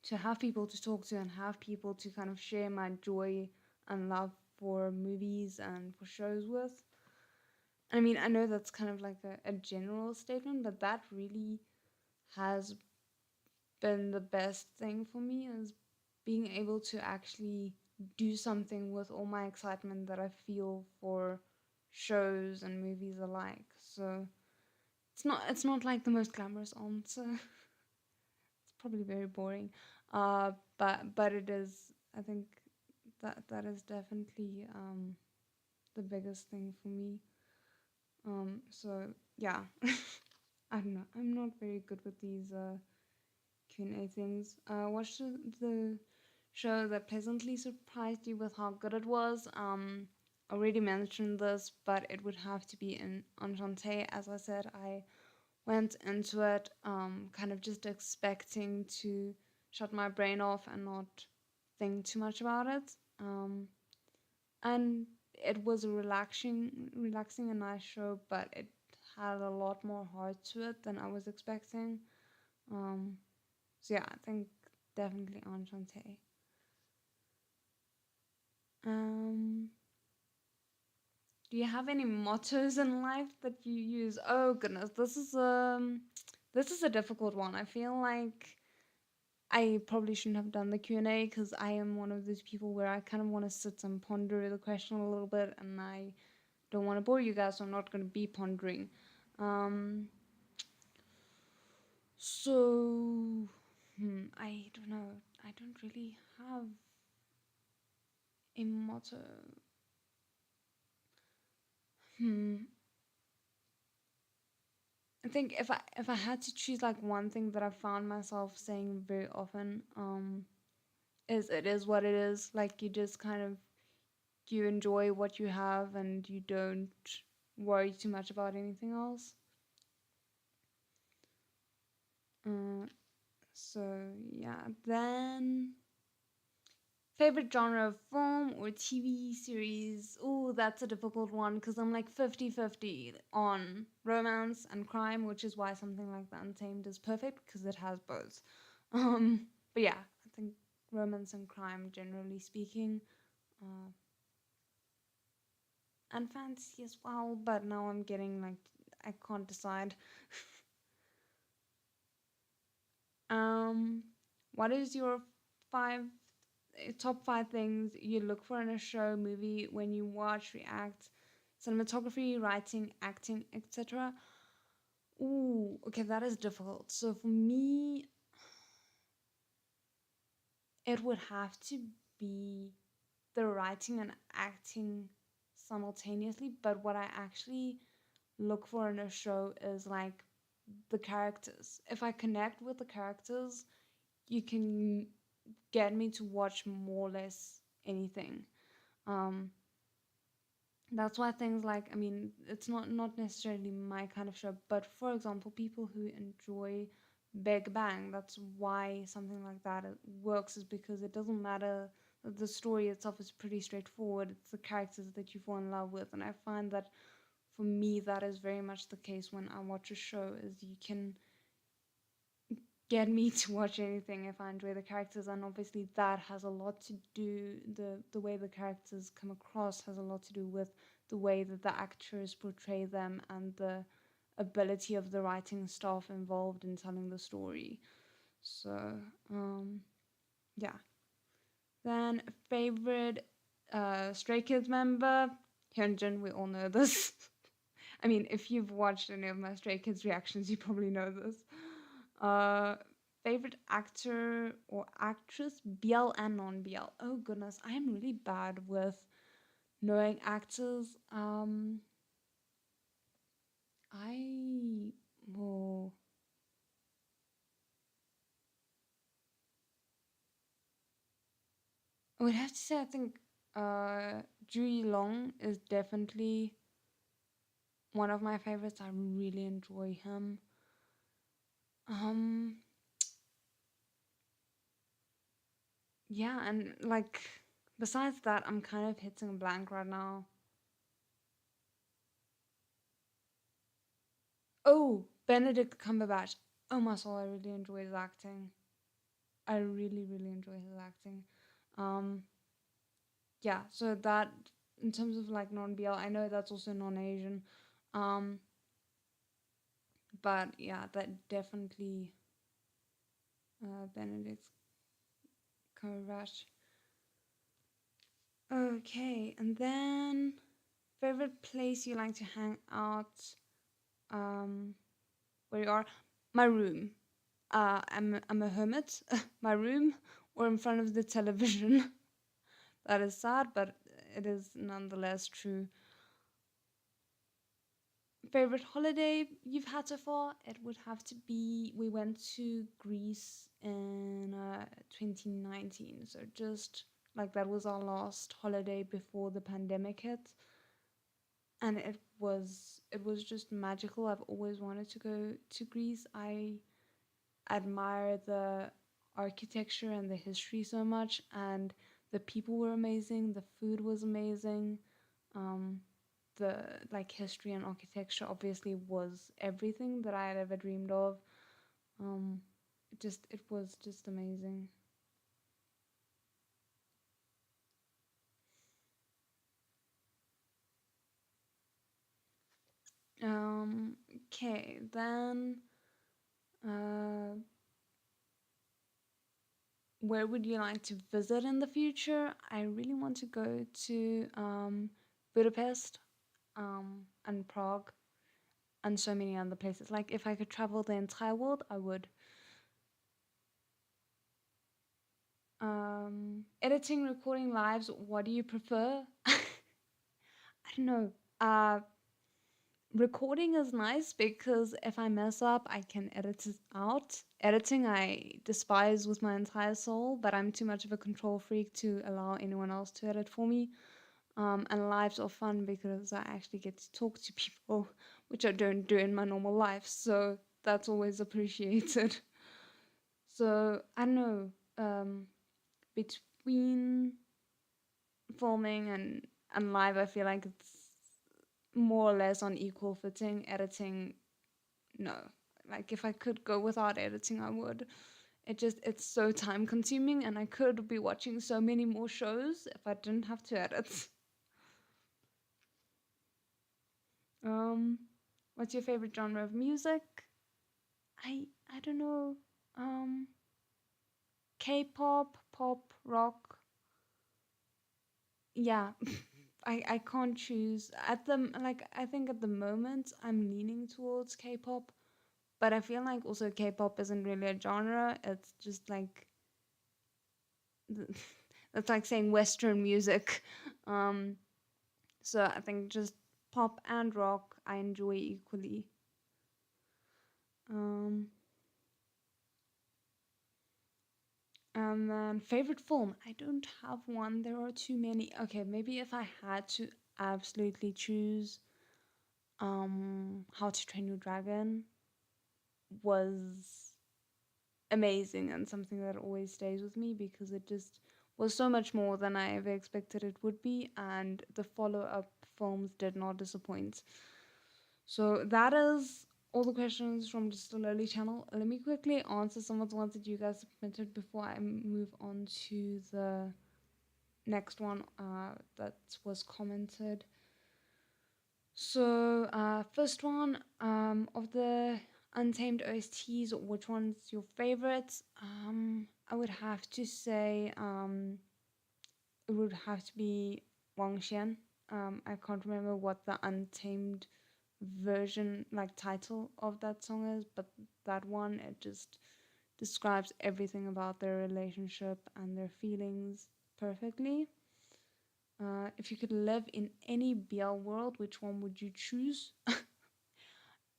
to have people to talk to and have people to kind of share my joy and love for movies and for shows with. I mean, I know that's kind of like a general statement, but that really has been the best thing for me, is being able to actually do something with all my excitement that I feel for shows and movies alike. So it's not like the most glamorous answer. It's probably very boring. But it is, I think that is definitely the biggest thing for me. So yeah. I don't know. I'm not very good with these Q&A things. Watched the show that pleasantly surprised you with how good it was. Already mentioned this, but it would have to be in Enchanté. As I said, I went into it kind of just expecting to shut my brain off and not think too much about it. And it was a relaxing and nice show, but it had a lot more heart to it than I was expecting. Um, so yeah, I think definitely Enchanté. Um, do you have any mottos in life that you use? Oh goodness, this is a difficult one. I feel like I probably shouldn't have done the Q&A because I am one of those people where I kind of want to sit and ponder the question a little bit, and I don't want to bore you guys, so I'm not going to be pondering. Um, so, I don't know. I don't really have a motto. Hmm. I think if I had to choose like one thing that I found myself saying very often, is it is what it is. Like you just kind of you enjoy what you have and you don't worry too much about anything else. Uh, so yeah, then favorite genre of film or TV series? Oh, that's a difficult one because I'm like 50-50 on romance and crime, which is why something like The Untamed is perfect because it has both. But yeah, I think romance and crime, generally speaking, uh, and fantasy as well. But now I'm getting like I can't decide. Um, what is your five top five things you look for in a show, movie when you watch, react, cinematography, writing, acting, etc.? Ooh, okay, that is difficult. So for me, it would have to be the writing and acting simultaneously. But what I actually look for in a show is like the characters. If I connect with the characters, you can get me to watch more or less anything. Um, that's why things like, I mean, it's not necessarily my kind of show, but for example, people who enjoy Big Bang, that's why something like that works, is because it doesn't matter. The story itself is pretty straightforward. It's the characters that you fall in love with, and I find that for me that is very much the case when I watch a show. Is you can get me to watch anything if I enjoy the characters, and obviously that has a lot to do, the way the characters come across has a lot to do with the way that the actors portray them and the ability of the writing staff involved in telling the story. So yeah. Then favorite Stray Kids member, Hyunjin. We all know this. I mean, if you've watched any of my Stray Kids reactions, you probably know this. Uh, favorite actor or actress, BL and non-BL. Oh goodness, I am really bad with knowing actors. I oh, I would have to say I think Ju Long is definitely one of my favorites. I really enjoy him. Um, yeah, and like besides that, I'm kind of hitting a blank right now. Oh, Benedict Cumberbatch. Oh my soul, I really enjoy his acting. I really, really enjoy his acting. Um, yeah, so that in terms of like non-BL, I know that's also non-Asian. Um, but yeah, that definitely Benedict Cumberbatch. Okay, and then favorite place you like to hang out, um, where you are? My room. I'm a hermit. My room, or in front of the television. That is sad, but it is nonetheless true. Favorite holiday you've had so far? It would have to be, we went to Greece in 2019. So just like that was our last holiday before the pandemic hit. And it was just magical. I've always wanted to go to Greece. I admire the architecture and the history so much, and the people were amazing, the food was amazing. um, the like history and architecture obviously was everything that I had ever dreamed of. It was just amazing. Okay, then uh, where would you like to visit in the future? I really want to go to Budapest, and Prague, and so many other places. Like if I could travel the entire world, I would. Editing, recording lives, what do you prefer? I don't know. Recording is nice because if I mess up, I can edit it out. Editing, I despise with my entire soul, but I'm too much of a control freak to allow anyone else to edit for me. And lives are fun because I actually get to talk to people, which I don't do in my normal life. So that's always appreciated. So I don't know. Between filming and live, I feel like it's more or less on equal footing. Editing, no. Like if I could go without editing, I would. It's so time consuming, and I could be watching so many more shows if I didn't have to edit. Um, what's your favorite genre of music? I don't know. Um, K-pop, pop, rock. Yeah, I can't choose at the like. I think at the moment I'm leaning towards K-pop. But I feel like also K-pop isn't really a genre. It's just like it's like saying Western music. Um, so I think just pop and rock I enjoy equally. Um, and then favorite film, I don't have one. There are too many. Okay, maybe if I had to absolutely choose, How to Train Your Dragon was amazing and something that always stays with me because it just was so much more than I ever expected it would be, and the follow up films did not disappoint. So that is all the questions from just a lowly channel. Let me quickly answer some of the ones that you guys submitted before I move on to the next one that was commented. So, first one, of the Untamed OSTs, which one's your favorite? I would have to say it would have to be Wang Xian. I can't remember what the Untamed version, like title of that song is, but that one, it just describes everything about their relationship and their feelings perfectly. If you could live in any BL world, which one would you choose?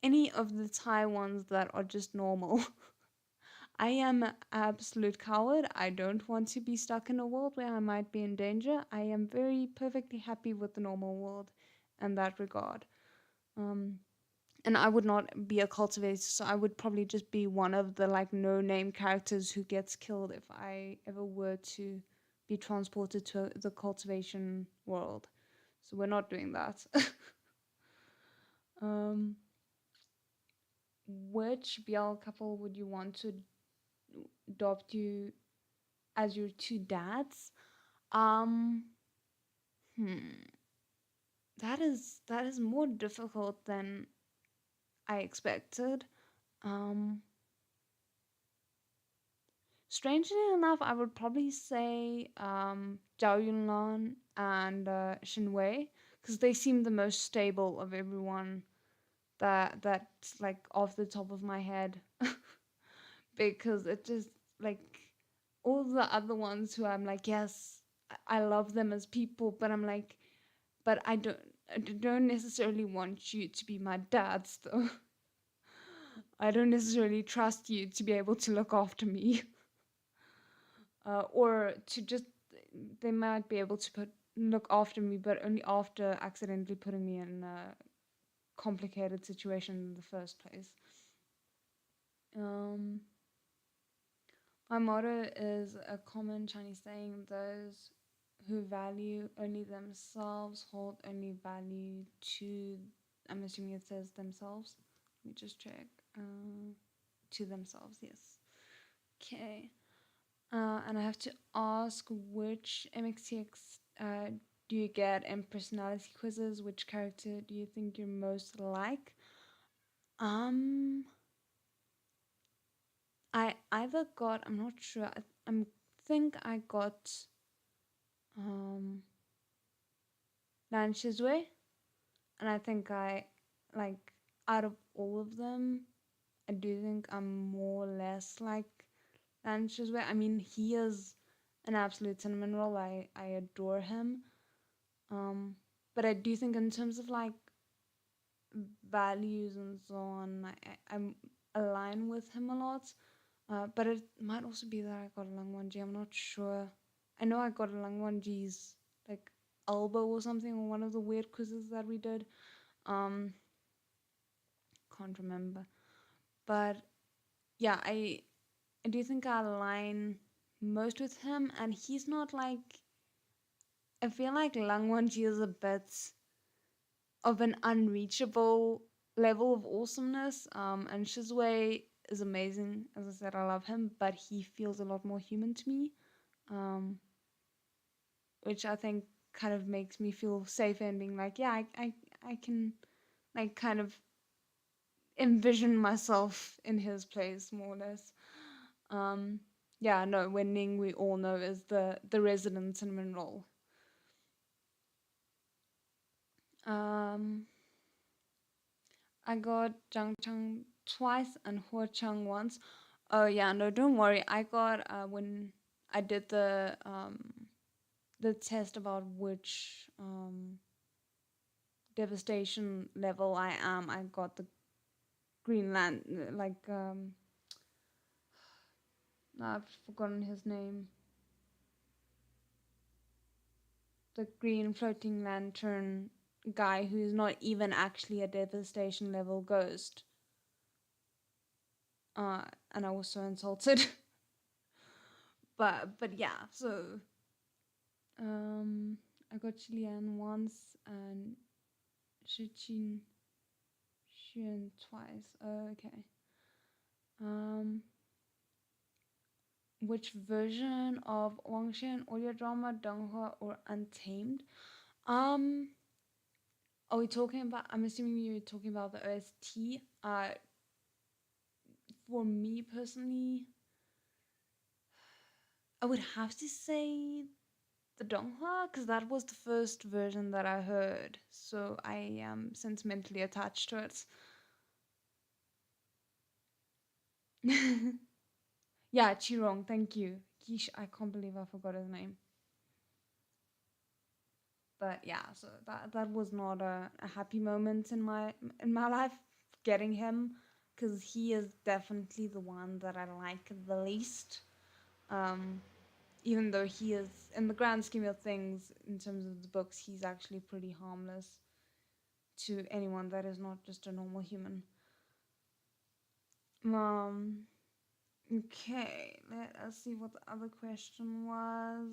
Any of the Thai ones that are just normal. I am an absolute coward. I don't want to be stuck in a world where I might be in danger. I am very perfectly happy with the normal world in that regard. Um, and I would not be a cultivator, so I would probably just be one of the like no name characters who gets killed if I ever were to be transported to the cultivation world. So we're not doing that. um, which BL couple would you want to adopt you as your two dads? Um, hmm, that is more difficult than I expected. Um, Strangely enough, I would probably say Zhao Yunlan and Shin Wei because they seem the most stable of everyone that's like off the top of my head because it just like all the other ones who I'm like yes I love them as people but I'm like but I don't necessarily want you to be my dad though. I don't necessarily trust you to be able to look after me. Or to just they might be able to put look after me but only after accidentally putting me in a complicated situation in the first place. um my motto is a common Chinese saying: those who value only themselves hold only value to, I'm assuming it says themselves. Let me just check. To themselves, yes. Okay. And I have to ask, which MXTX do you get in personality quizzes? Which character do you think you're most like? Um, I either got, I'm not sure. I think I got um Lan Shizue, and I think I like out of all of them, I do think I'm more or less like Lan Shizue. I mean, he is an absolute cinnamon roll. I adore him. Um, but I do think in terms of like values and so on, I'm align with him a lot. But it might also be that I got a Langwanji. I'm not sure. I know I got a Langwanji's like elbow or something on one of the weird quizzes that we did. Um, can't remember. But yeah, I do think I align most with him, and he's not like. I feel like Langwanji is a bit of an unreachable level of awesomeness. And Shizue is amazing. As I said, I love him, but he feels a lot more human to me, um, which I think kind of makes me feel safer and being like, yeah, I can like kind of envision myself in his place more or less. Um, yeah, no, Wen Ning we all know is the resident cinnamon roll. Um, I got Zhang Chang twice and Ho Chang once. Oh yeah, no, don't worry. I got when I did the test about which devastation level I am. I got the Greenland I've forgotten his name. The green floating lantern guy who is not even actually a devastation level ghost. And I was so insulted. but yeah, so I got Chilean once and Shichin Xuan twice. Okay. Um, which version of Wangshan audio drama, Donghua or Untamed? Um, are we talking about? I'm assuming you're talking about the OST. For me personally, I would have to say the Donghua because that was the first version that I heard, so I am sentimentally attached to it. Yeah, Chirong, thank you. Yeesh, I can't believe I forgot his name. But yeah, so that was not a happy moment in my life getting him because he is definitely the one that I like the least. Um, Even though he is, in the grand scheme of things, in terms of the books, he's actually pretty harmless to anyone that is not just a normal human. Um. Okay, let us see what the other question was.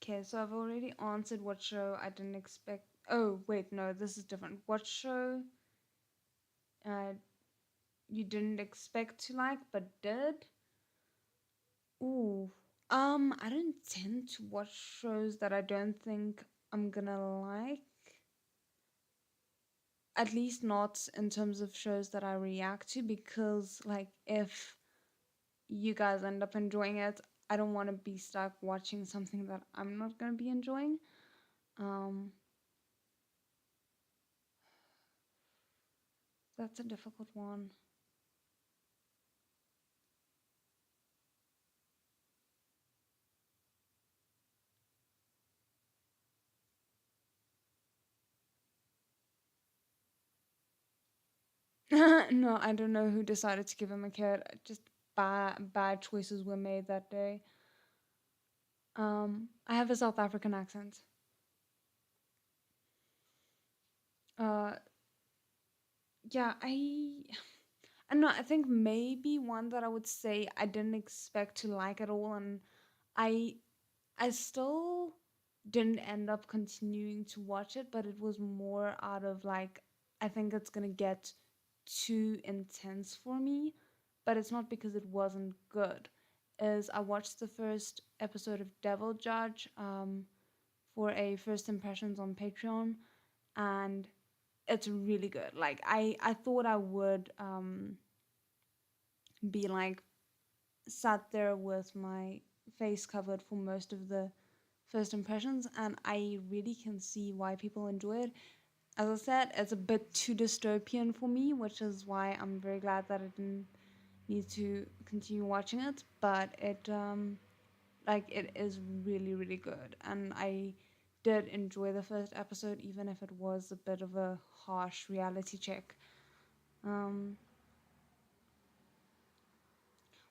Okay, so I've already answered what show I didn't expect. Oh, wait, no, this is different. What show uh, you didn't expect to like but did? Ooh. I don't tend to watch shows that I don't think I'm gonna like. At least not in terms of shows that I react to, because, like, if you guys end up enjoying it, I don't want to be stuck watching something that I'm not gonna be enjoying. Um, that's a difficult one. No, I don't know who decided to give him a kid. Just bad choices were made that day. I have a South African accent. Uh, yeah, I don't know. I think maybe one that I would say I didn't expect to like at all, and I I still didn't end up continuing to watch it, but it was more out of like, I think it's gonna get too intense for me, but it's not because it wasn't good. Is I watched the first episode of Devil Judge for a first impressions on Patreon, and it's really good. Like I thought I would be like sat there with my face covered for most of the first impressions, and I really can see why people enjoy it. As I said, it's a bit too dystopian for me, which is why I'm very glad that I didn't need to continue watching it. But it is really really good, and I did enjoy the first episode, even if it was a bit of a harsh reality check. Um,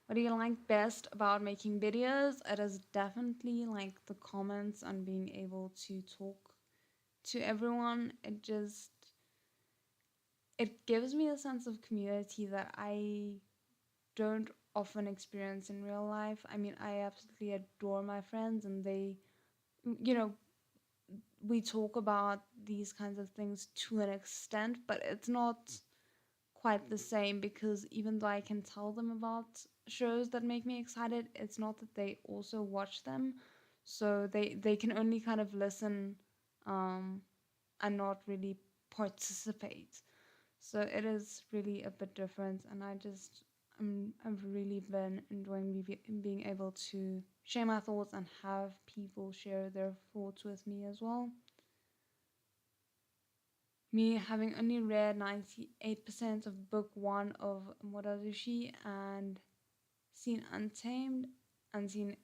what do you like best about making videos? It is definitely like the comments and being able to talk to everyone. It gives me a sense of community that I don't often experience in real life. I mean, I absolutely adore my friends, and you know, we talk about these kinds of things to an extent, but it's not quite the same, because even though I can tell them about shows that make me excited, it's not that they also watch them. So they can only kind of listen um, and not really participate. So it is really a bit different, and I've really been enjoying being able to share my thoughts and have people share their thoughts with me as well. me having only read 98% of book one of Morazushi and seen Untamed and seen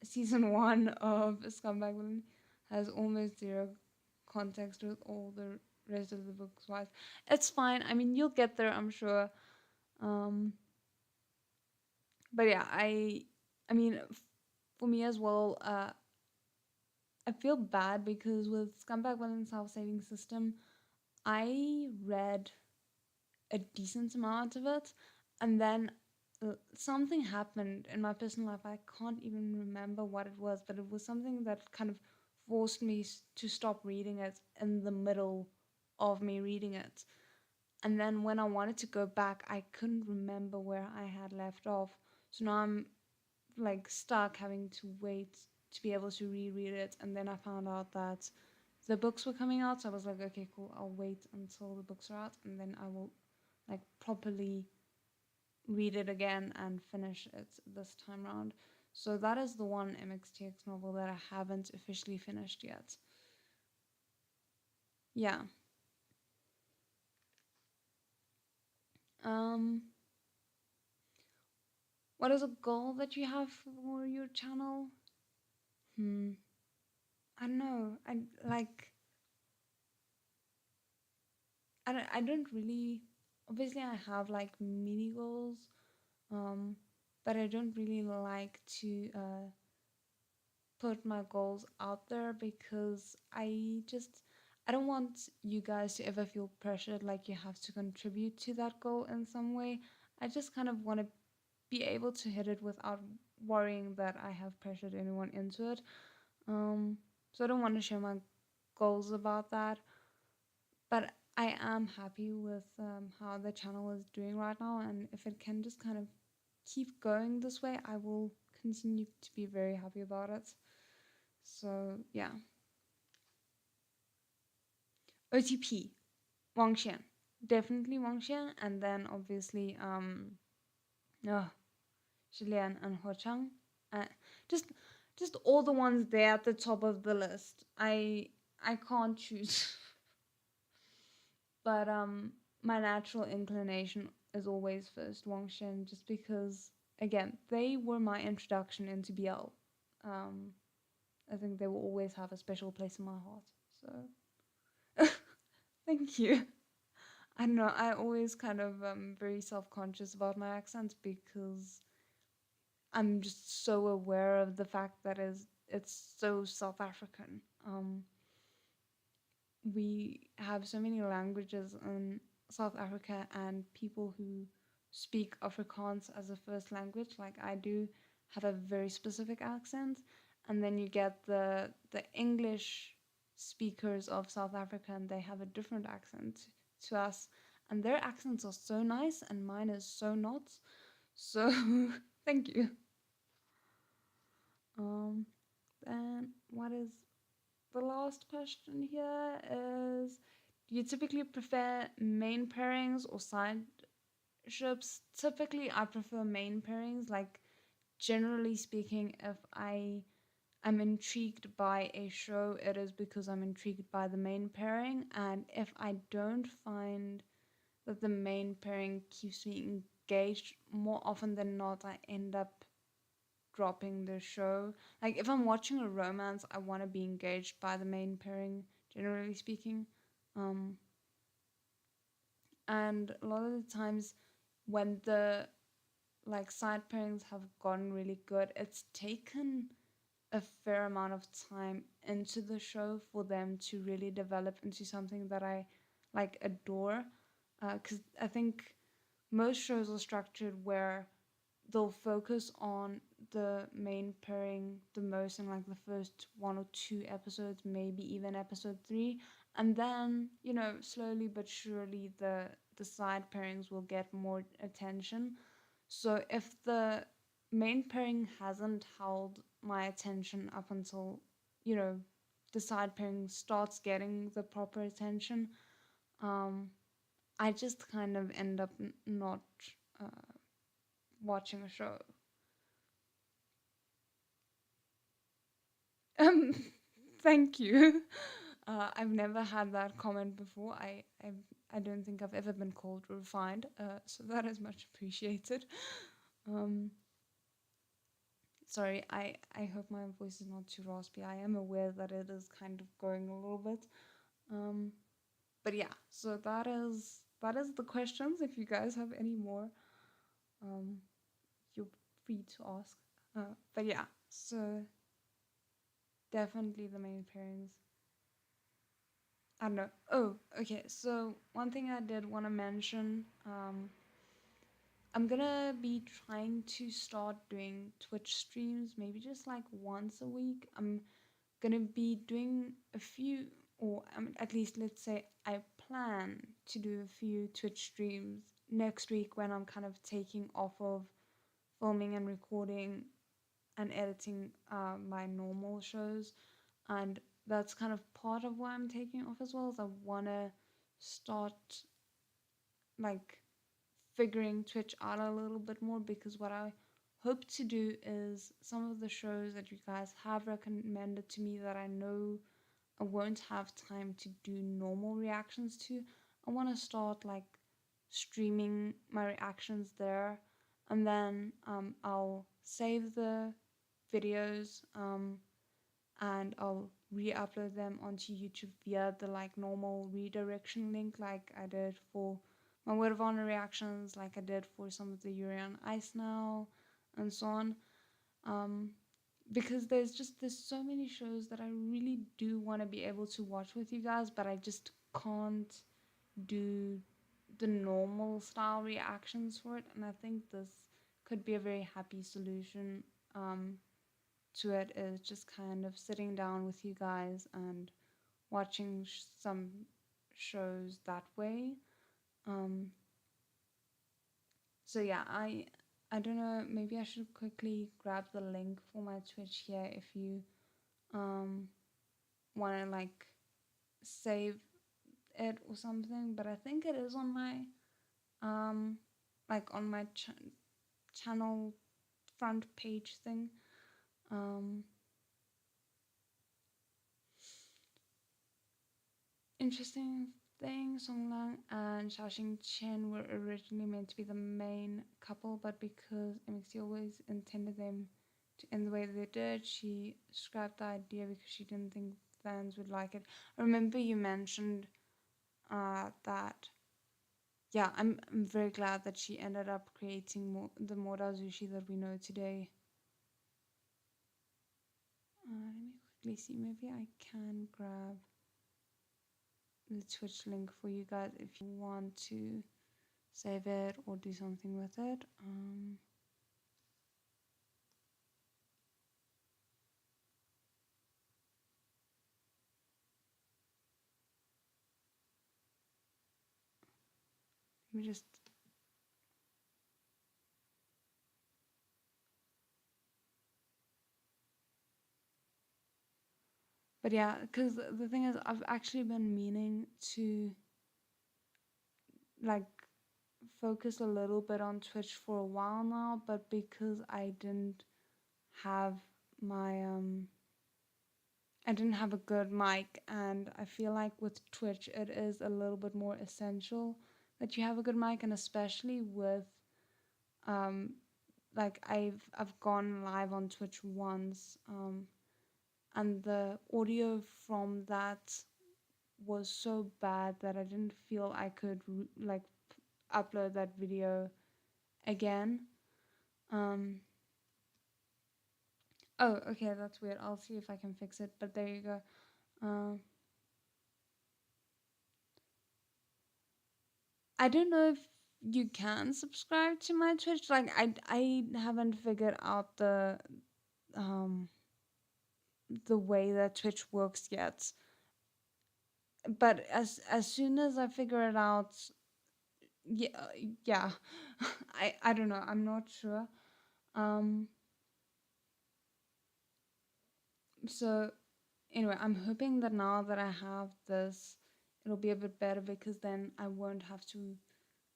season one of Scumbag Villain has almost zero context with all the rest of the books wise. It's fine. I mean, you'll get there, I'm sure. Um, but yeah, I mean, for me as well, I feel bad because with Scumbag Villain's House Saving System, I read a decent amount of it, and then something happened in my personal life. I can't even remember what it was, but it was something that kind of forced me to stop reading it in the middle of me reading it. And then when I wanted to go back, I couldn't remember where I had left off. So now I'm like stuck having to wait to be able to reread it. And then I found out that the books were coming out, so I was like, okay, cool, I'll wait until the books are out, and then I will like properly read it again and finish it this time round. So that is the one MXTX novel that I haven't officially finished yet. Yeah. Um what is a goal that you have for your channel? Hmm. I don't know. I don't really, obviously I have like mini goals, um, but I don't really like to put my goals out there because I don't want you guys to ever feel pressured like you have to contribute to that goal in some way. I just kind of want to be able to hit it without worrying that I have pressured anyone into it. So I don't want to share my goals about that, but I am happy with how the channel is doing right now, and if it can just kind of keep going this way, I will continue to be very happy about it. So yeah, OTP, Wang Xian, definitely Wang Xian, and then obviously oh, Shilian and Ho Chang, uh, just just all the ones there at the top of the list. I can't choose, but my natural inclination is always first Wang Xian, just because again they were my introduction into BL. Um, I think they will always have a special place in my heart. So thank you. I don't know. I always kind of very self conscious about my accent because I'm just so aware of the fact that it's so South African. We have so many languages in South Africa, and people who speak Afrikaans as a first language, like I do, have a very specific accent. And then you get the English speakers of South Africa, and they have a different accent to us. And their accents are so nice, and mine is so not. So thank you. Um, then what is the last question here is, do you typically prefer main pairings or side ships? Typically, I prefer main pairings. Like, generally speaking, if I am intrigued by a show, it is because I'm intrigued by the main pairing. And if I don't find that the main pairing keeps me engaged, more often than not, I end up dropping the show. Like if I'm watching a romance, I want to be engaged by the main pairing, generally speaking. Um, and a lot of the times when the like side pairings have gotten really good, it's taken a fair amount of time into the show for them to really develop into something that I like adore. Because I think most shows are structured where they'll focus on the main pairing the most in like the first one or two episodes, maybe even episode three, and then slowly but surely the side pairings will get more attention. So if the main pairing hasn't held my attention up until you know the side pairing starts getting the proper attention, um, I just kind of end up not uh, watching a show. Um, thank you. I've never had that comment before. I don't think I've ever been called refined, so that is much appreciated. Um, Sorry, I hope my voice is not too raspy. I am aware that it is kind of going a little bit. Um, but yeah, so that is the questions. If you guys have any more, um, you're free to ask. But yeah, so definitely the main parents. I don't know. Oh, okay. So one thing I did want to mention, I'm gonna be trying to start doing Twitch streams, maybe just like once a week. I'm gonna be doing a few, or at least let's say I plan to do a few Twitch streams next week when I'm kind of taking off of filming and recording and editing my normal shows, and that's kind of part of why I'm taking off as well. Is I wanna start like figuring Twitch out a little bit more, because what I hope to do is some of the shows that you guys have recommended to me that I know I won't have time to do normal reactions to. I want to start like streaming my reactions there, and then I'll save the videos and I'll re-upload them onto YouTube via the like normal redirection link, like I did for my Word of Honor reactions, like I did for some of the Yuri on Ice now, and so on. Um, because there's so many shows that I really do want to be able to watch with you guys, but I just can't do the normal style reactions for it, and I think this could be a very happy solution to it, is just kind of sitting down with you guys and watching some shows that way. Um, so yeah, I don't know. Maybe I should quickly grab the link for my Twitch here if you um want to like save it or something. But I think it is on my um like on my channel front page thing. Um, Interesting thing, Song Lang and Xiaoxing Chen were originally meant to be the main couple, but because MXT always intended them to end the way they did, she scrapped the idea because she didn't think fans would like it. I remember you mentioned that. Yeah, I'm very glad that she ended up creating the Mora Zushi that we know today. Let me quickly see. Maybe I can grab the Twitch link for you guys if you want to save it or do something with it. Let me just. But yeah, because the thing is, I've actually been meaning to like focus a little bit on Twitch for a while now, but because have my I didn't have a good mic, and I feel like with Twitch it is a little bit more essential that you have a good mic, and especially with um like I've gone live on Twitch once, and the audio from that was so bad that I didn't feel I could like upload that video again. Um, oh, okay, that's weird. I'll see if I can fix it. But there you go. I don't know if you can subscribe to my Twitch. Like I haven't figured out um the way that Twitch works yet. But as soon as I figure it out, yeah, yeah. I don't know. I'm not sure. Um, so anyway, I'm hoping that now that I have this, it'll be a bit better, because then I won't have to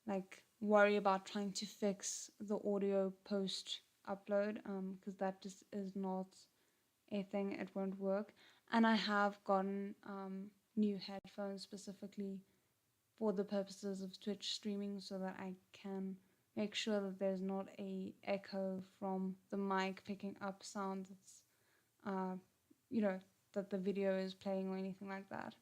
like worry about trying to fix the audio post upload, because that just is not a thing, it won't work. And I have gotten new headphones specifically for the purposes of Twitch streaming so that I can make sure that there's not a echo from the mic picking up sound that's uh, you know, that the video is playing or anything like that.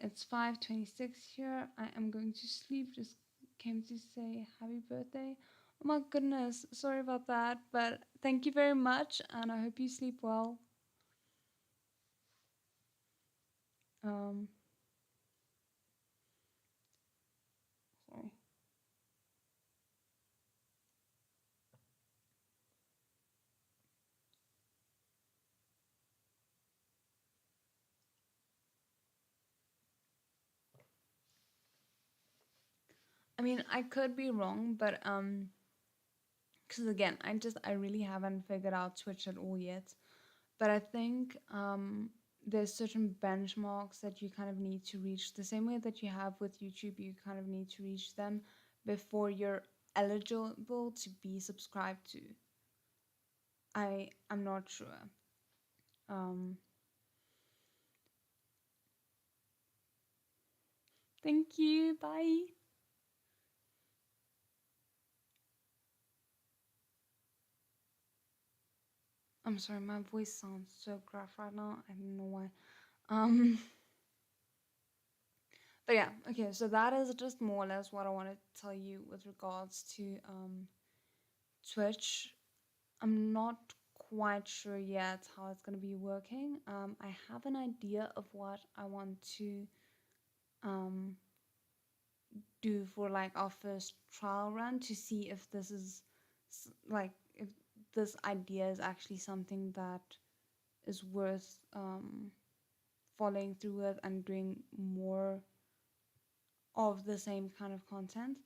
It's 5:26 here. I am going to sleep. Just came to say happy birthday. Oh my goodness, sorry about that, but thank you very much, and I hope you sleep well. Um, Sorry. I mean, I could be wrong, but because again, I really haven't figured out Twitch at all yet. But I think there's certain benchmarks that you kind of need to reach. The same way that you have with YouTube, you kind of need to reach them before you're eligible to be subscribed to. I'm not sure. Um, Thank you. Bye. I'm sorry, my voice sounds so gruff right now. I don't know why. Um, but yeah, okay. So that is just more or less what I want to tell you with regards to Twitch. I'm not quite sure yet how it's going to be working. I have an idea of what I want to um, do for like our first trial run to see if this is like if this idea is actually something that is worth following through with and doing more of the same kind of content.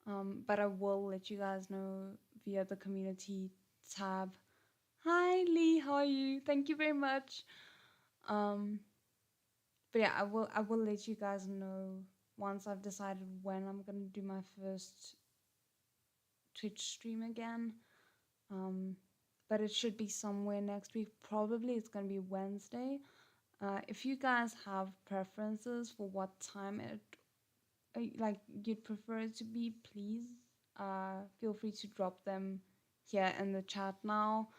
But I will let you guys know via the community tab. Hi Lee, how are you? Thank you very much. Um, but yeah, I will let you guys know once I've decided when I'm gonna do my first Twitch stream again. Um, but it should be somewhere next week. Probably it's gonna be Wednesday. If you guys have preferences for what time it like you'd prefer it to be, please feel free to drop them here in the chat now,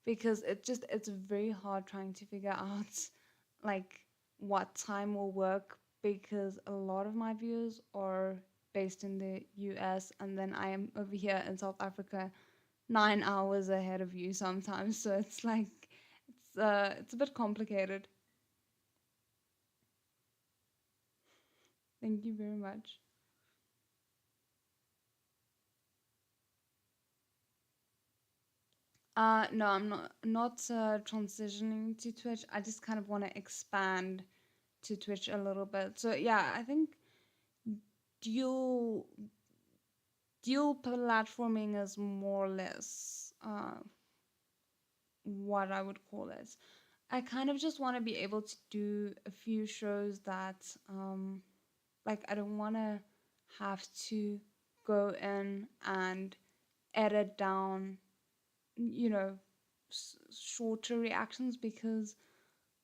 because it's very hard trying to figure out like what time will work, because a lot of my viewers are based in the US and then I am over here in South Africa 9 hours ahead of you sometimes, so it's like it's a bit complicated. Thank you very much. No, I'm not transitioning to Twitch. I just kind of want to expand to Twitch a little bit. So yeah, I think dual dual platforming is more or less what I would call it. I kind of just want to be able to do a few shows that like I don't want to have to go in and edit down, you know, shorter reactions, because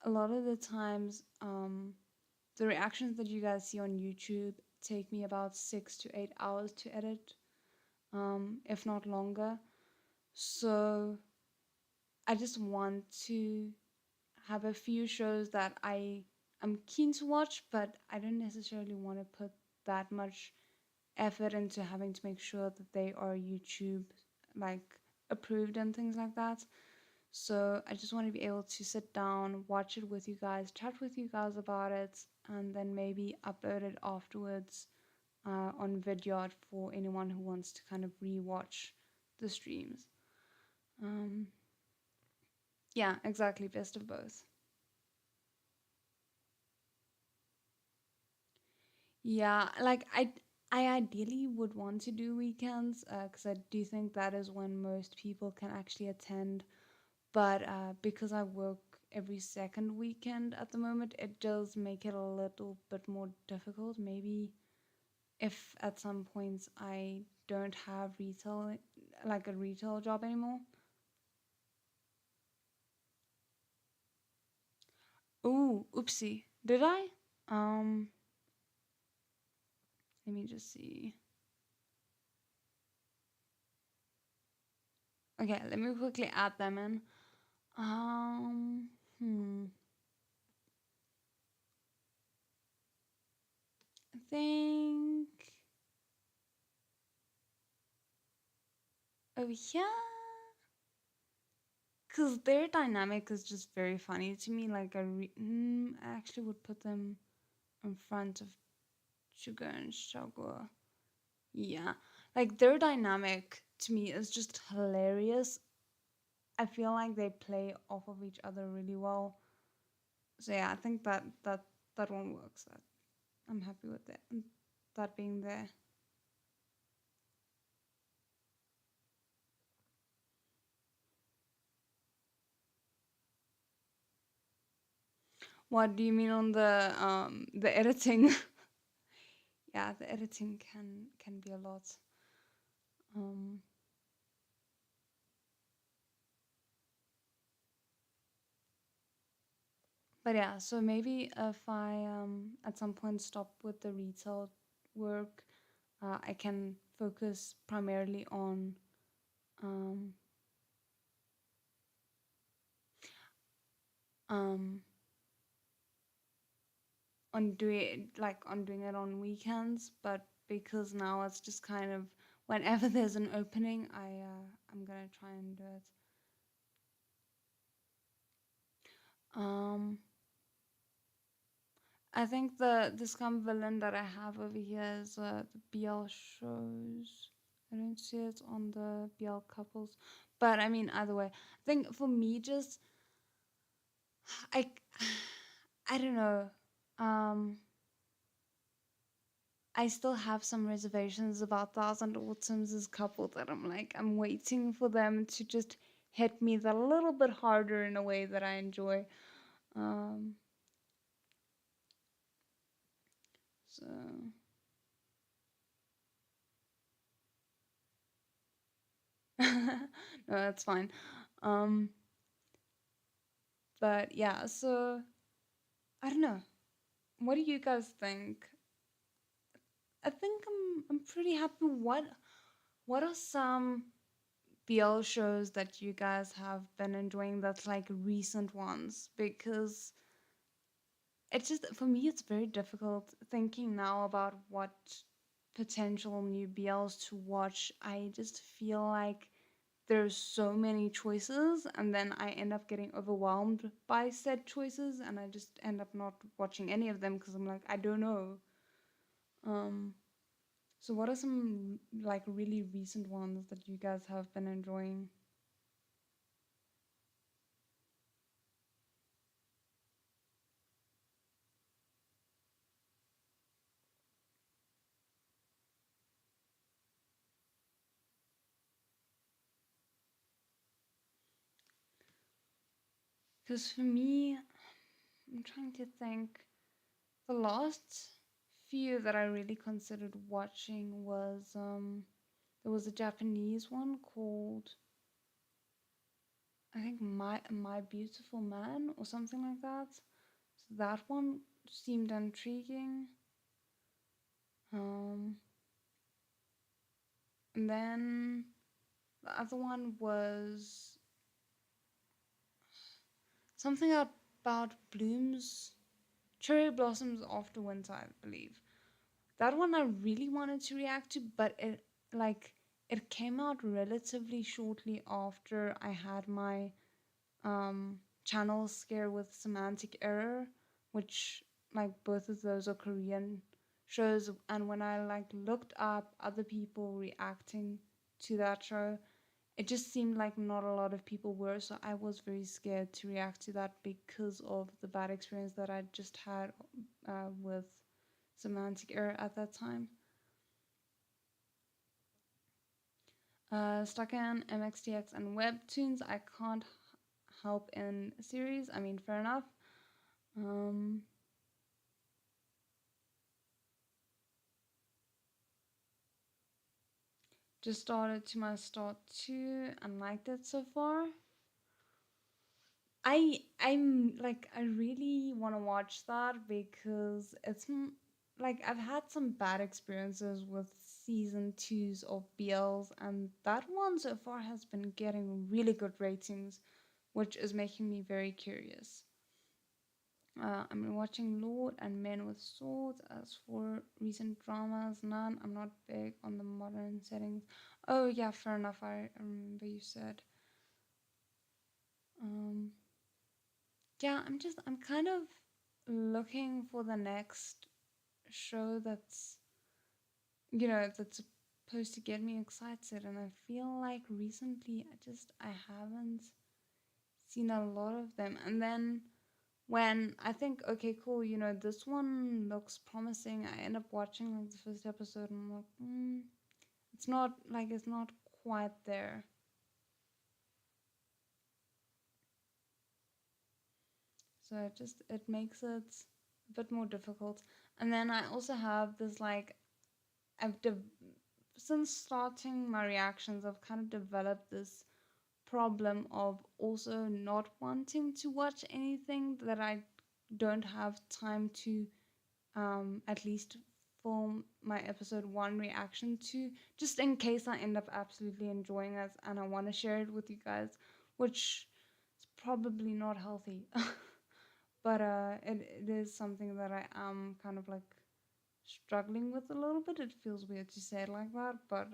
a lot of the times the reactions that you guys see on YouTube take me about 6 to 8 hours to edit, if not longer. So I just want to have a few shows that am keen to watch, but I don't necessarily want to put that much effort into having to make sure that they are YouTube like approved and things like that. So I just want to be able to sit down, watch it with you guys, chat with you guys about it, and then maybe upload it afterwards on Vidyard for anyone who wants to kind of rewatch the streams. Um, yeah, exactly. Best of both. Yeah, like I ideally would want to do weekends because I do think that is when most people can actually attend. But because I work every second weekend at the moment, it does make it a little bit more difficult. Maybe if at some points I don't have retail, like a retail job anymore. Oh, oopsie. Did I? Um, Let me just see. Okay, let me quickly add them in. Um, hmm. I think. Oh yeah, because their dynamic is just very funny to me. Like I actually would put them in front of Sugar and Sugar. Yeah, like their dynamic to me is just hilarious. I feel like they play off of each other really well. So yeah, I think that one works. I'm happy with it. That being there. What do you mean on the editing? Yeah, the editing can be a lot. Um, but yeah, so maybe if I at some point stop with the retail work, I can focus primarily um um on doing it on weekends. But because now it's just kind of whenever there's an opening, I'm gonna try and do it. Um, I think the scum villain that I have over here is the BL shows. I don't see it on the BL couples, but I mean either way. I think for me, just I I don't know. Um, I still have some reservations about Thousand Autumns' couple that I'm waiting for them to just hit me that little bit harder in a way that I enjoy. Um, so no, that's fine. Um, but yeah, so I don't know. What do you guys think? I think I'm pretty happy. What are some BL shows that you guys have been enjoying that's like recent ones? Because it's just for me it's very difficult thinking now about what potential new BLs to watch. I just feel like there's so many choices and then I end up getting overwhelmed by said choices and I just end up not watching any of them because I'm like I don't know. Um so what are some like really recent ones that you guys have been enjoying? Because for me, I'm trying to think. The last few that I really considered watching was there was a Japanese one called I think My Beautiful Man or something like that. So that one seemed intriguing. Um, and then the other one was something about blooms, cherry blossoms after winter, I believe. That one I really wanted to react to, but like it came out relatively shortly after I had my channel scare with semantic error, which like both of those are Korean shows. And when I like looked up other people reacting to that show, it just seemed like not a lot of people were. So I was very scared to react to that because of the bad experience that I just had with semantic error at that time. Stuck in MXTX and Webtoons, I can't help in series. I mean, fair enough. Um, just started to my start 2 and liked it so far. I'm like I really want to watch that because like I've had some bad experiences with season twos of BLs, and that one so far has been getting really good ratings, which is making me very curious. I'm watching Lord and Men with Swords. As for recent dramas, none. I'm not big on the modern settings. Oh yeah, fair enough. I remember you said. Um, yeah, I'm kind of looking for the next show that's supposed to get me excited, and I feel like recently I haven't seen a lot of them. And then when I think, okay, cool, this one looks promising, I end up watching like the first episode, and I'm like, it's not quite there. So it makes it a bit more difficult. And then I also have this like I've de- since starting my reactions, I've kind of developed this problem of also not wanting to watch anything that I don't have time to at least film my episode one reaction to, just in case I end up absolutely enjoying it and I want to share it with you guys, which is probably not healthy. But it is something that I am kind of like struggling with a little bit. It feels weird to say it like that, but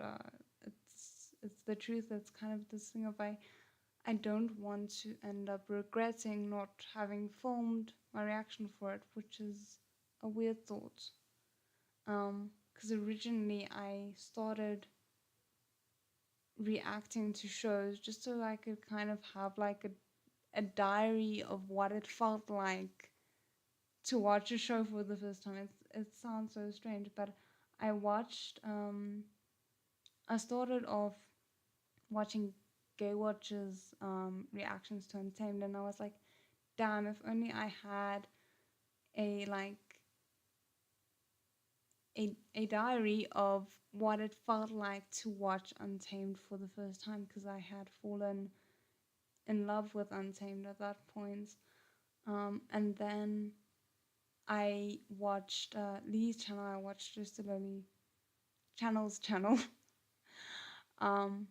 it's the truth. It's kind of this thing of I don't want to end up regretting not having filmed my reaction for it, which is a weird thought. Because originally I started reacting to shows just so I could kind of have like a diary of what it felt like to watch a show for the first time. It sounds so strange, but I watched. I started off watching Gay Watch's reactions to Untamed, and I was like, damn, if only I had a like a diary of what it felt like to watch Untamed for the first time, because I had fallen in love with Untamed at that point. And then I watched Lee's channel. I watched just a Lily Channel's channel. um,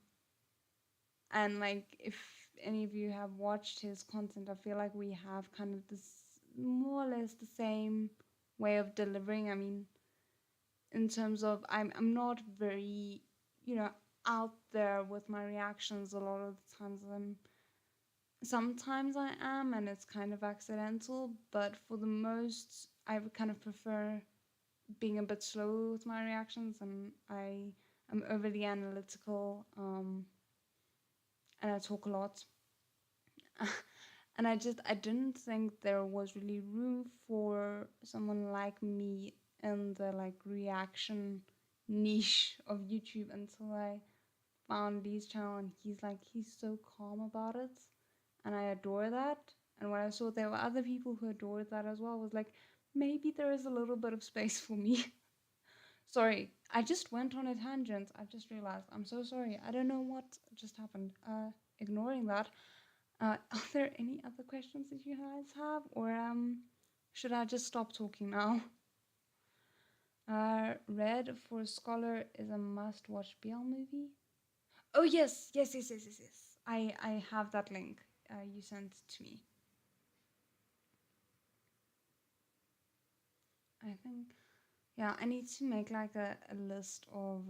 and like if any of you have watched his content, I feel like we have kind of this more or less the same way of delivering. I mean, in terms of I'm not very, you know, out there with my reactions a lot of the times. Sometimes I am, and it's kind of accidental, but for the most, I would kind of prefer being a bit slow with my reactions, and I am overly analytical, and I talk a lot. And I didn't think there was really room for someone like me in the like reaction niche of YouTube until I found Lee's channel, and he's so calm about it, and I adore that. And when I saw there were other people who adored that as well, I was like, maybe there is a little bit of space for me. Sorry, I just went on a tangent. I just realized. I'm so sorry. I don't know what just happened. Ignoring that. Are there any other questions that you guys have, or should I just stop talking now? Red for Scholar is a must-watch BL movie. Oh yes, yes, yes, yes, yes, yes. I have that link. You sent to me. I think yeah. I need to make like a list of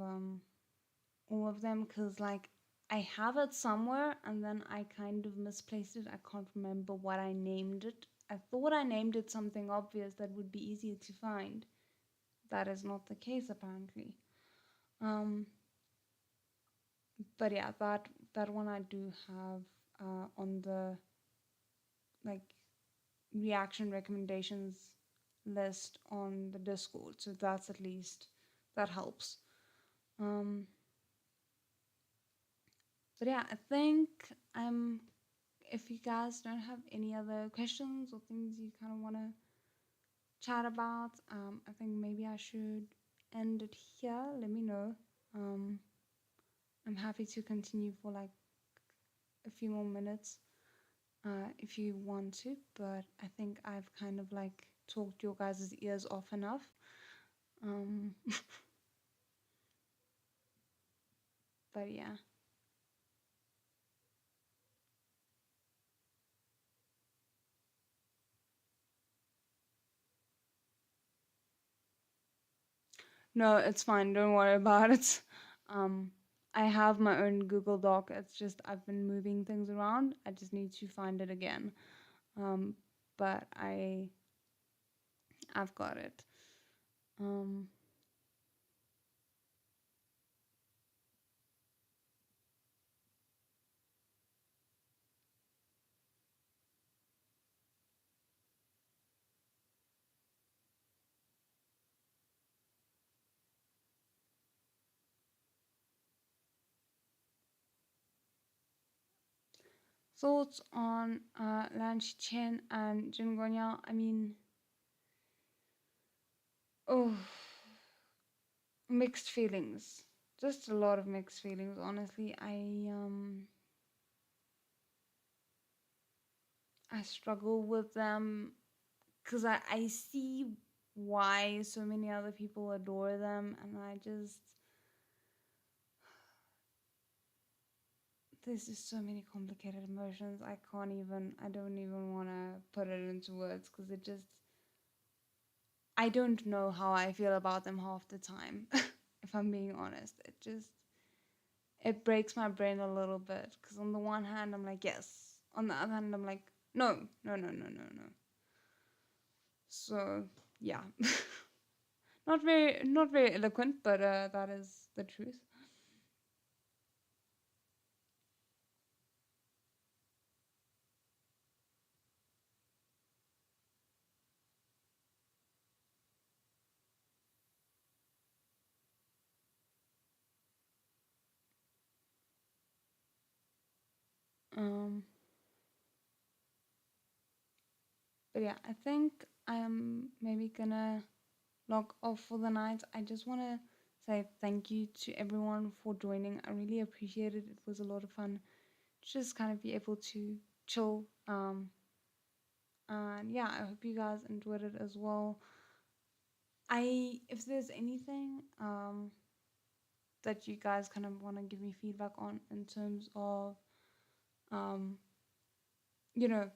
all of them, because like I have it somewhere and then I kind of misplaced it. I can't remember what I named it. I thought I named it something obvious that would be easier to find. That is not the case apparently. Um, but yeah, that one I do have on the like reaction recommendations list on the Discord. So that's at least that helps. Um, but yeah, I think I'm if you guys don't have any other questions or things you kind of want to chat about, I think maybe I should end it here. Let me know. Um, I'm happy to continue for like a few more minutes. if you want to, but I think I've kind of like talked your guys' ears off enough. Um, but yeah. No, it's fine. Don't worry about it. Um, I have my own Google Doc. It's just I've been moving things around. I just need to find it again. Um, but I've got it. Um, Thoughts on Lan Chen and Jin Guanya? I mean, oh, mixed feelings. Just a lot of mixed feelings, honestly. I struggle with them because I see why so many other people adore them, and I just there's just so many complicated emotions. I don't even want to put it into words because it just I don't know how I feel about them half the time. If I'm being honest, it breaks my brain a little bit because on the one hand I'm like yes, on the other hand I'm like no, no, no, no, no, no. So yeah, not very eloquent, but that is the truth. Um, but yeah, I think I am maybe gonna log off for the night. I just want to say thank you to everyone for joining. I really appreciate it. It was a lot of fun to just kind of be able to chill. And yeah, I hope you guys enjoyed it as well. If there's anything that you guys kind of want to give me feedback on in terms of, um, you know,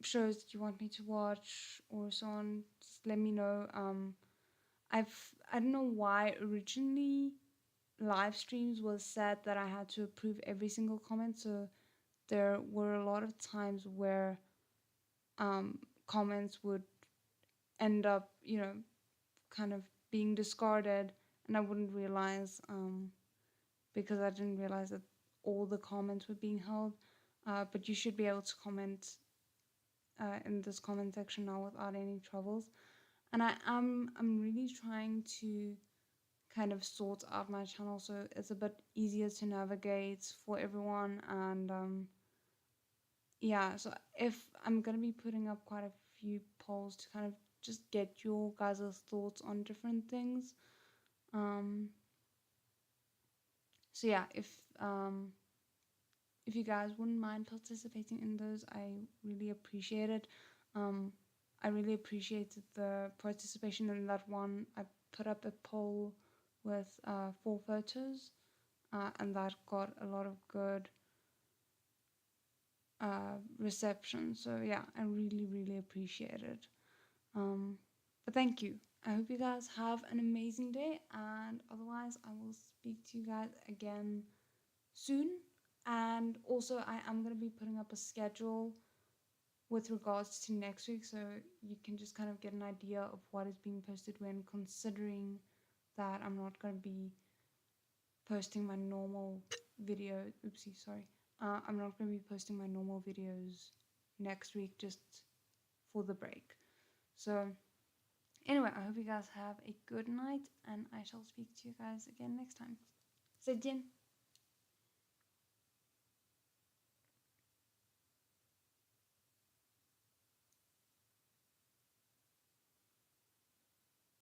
shows that you want me to watch or so on, just let me know. I don't know why originally live streams was said that I had to approve every single comment. So there were a lot of times where comments would end up, kind of being discarded, and I wouldn't realize because I didn't realize that all the comments were being held. But you should be able to comment in this comment section now without any troubles. And I'm really trying to kind of sort out my channel so it's a bit easier to navigate for everyone. And yeah, so if I'm gonna be putting up quite a few polls to kind of just get your guys' thoughts on different things. um so yeah, if you guys wouldn't mind participating in those, I really appreciate it. um I really appreciated the participation in that one. I put up a poll with 4 photos, and that got a lot of good reception. So yeah, I really, really appreciate it. Um, but thank you. I hope you guys have an amazing day, and otherwise, I will speak to you guys again soon. And also, I am going to be putting up a schedule with regards to next week, so you can just kind of get an idea of what is being posted when, considering that I'm not going to be posting my normal video. Oopsie, sorry. I'm not going to be posting my normal videos next week just for the break. So, anyway, I hope you guys have a good night, and I shall speak to you guys again next time. 再见。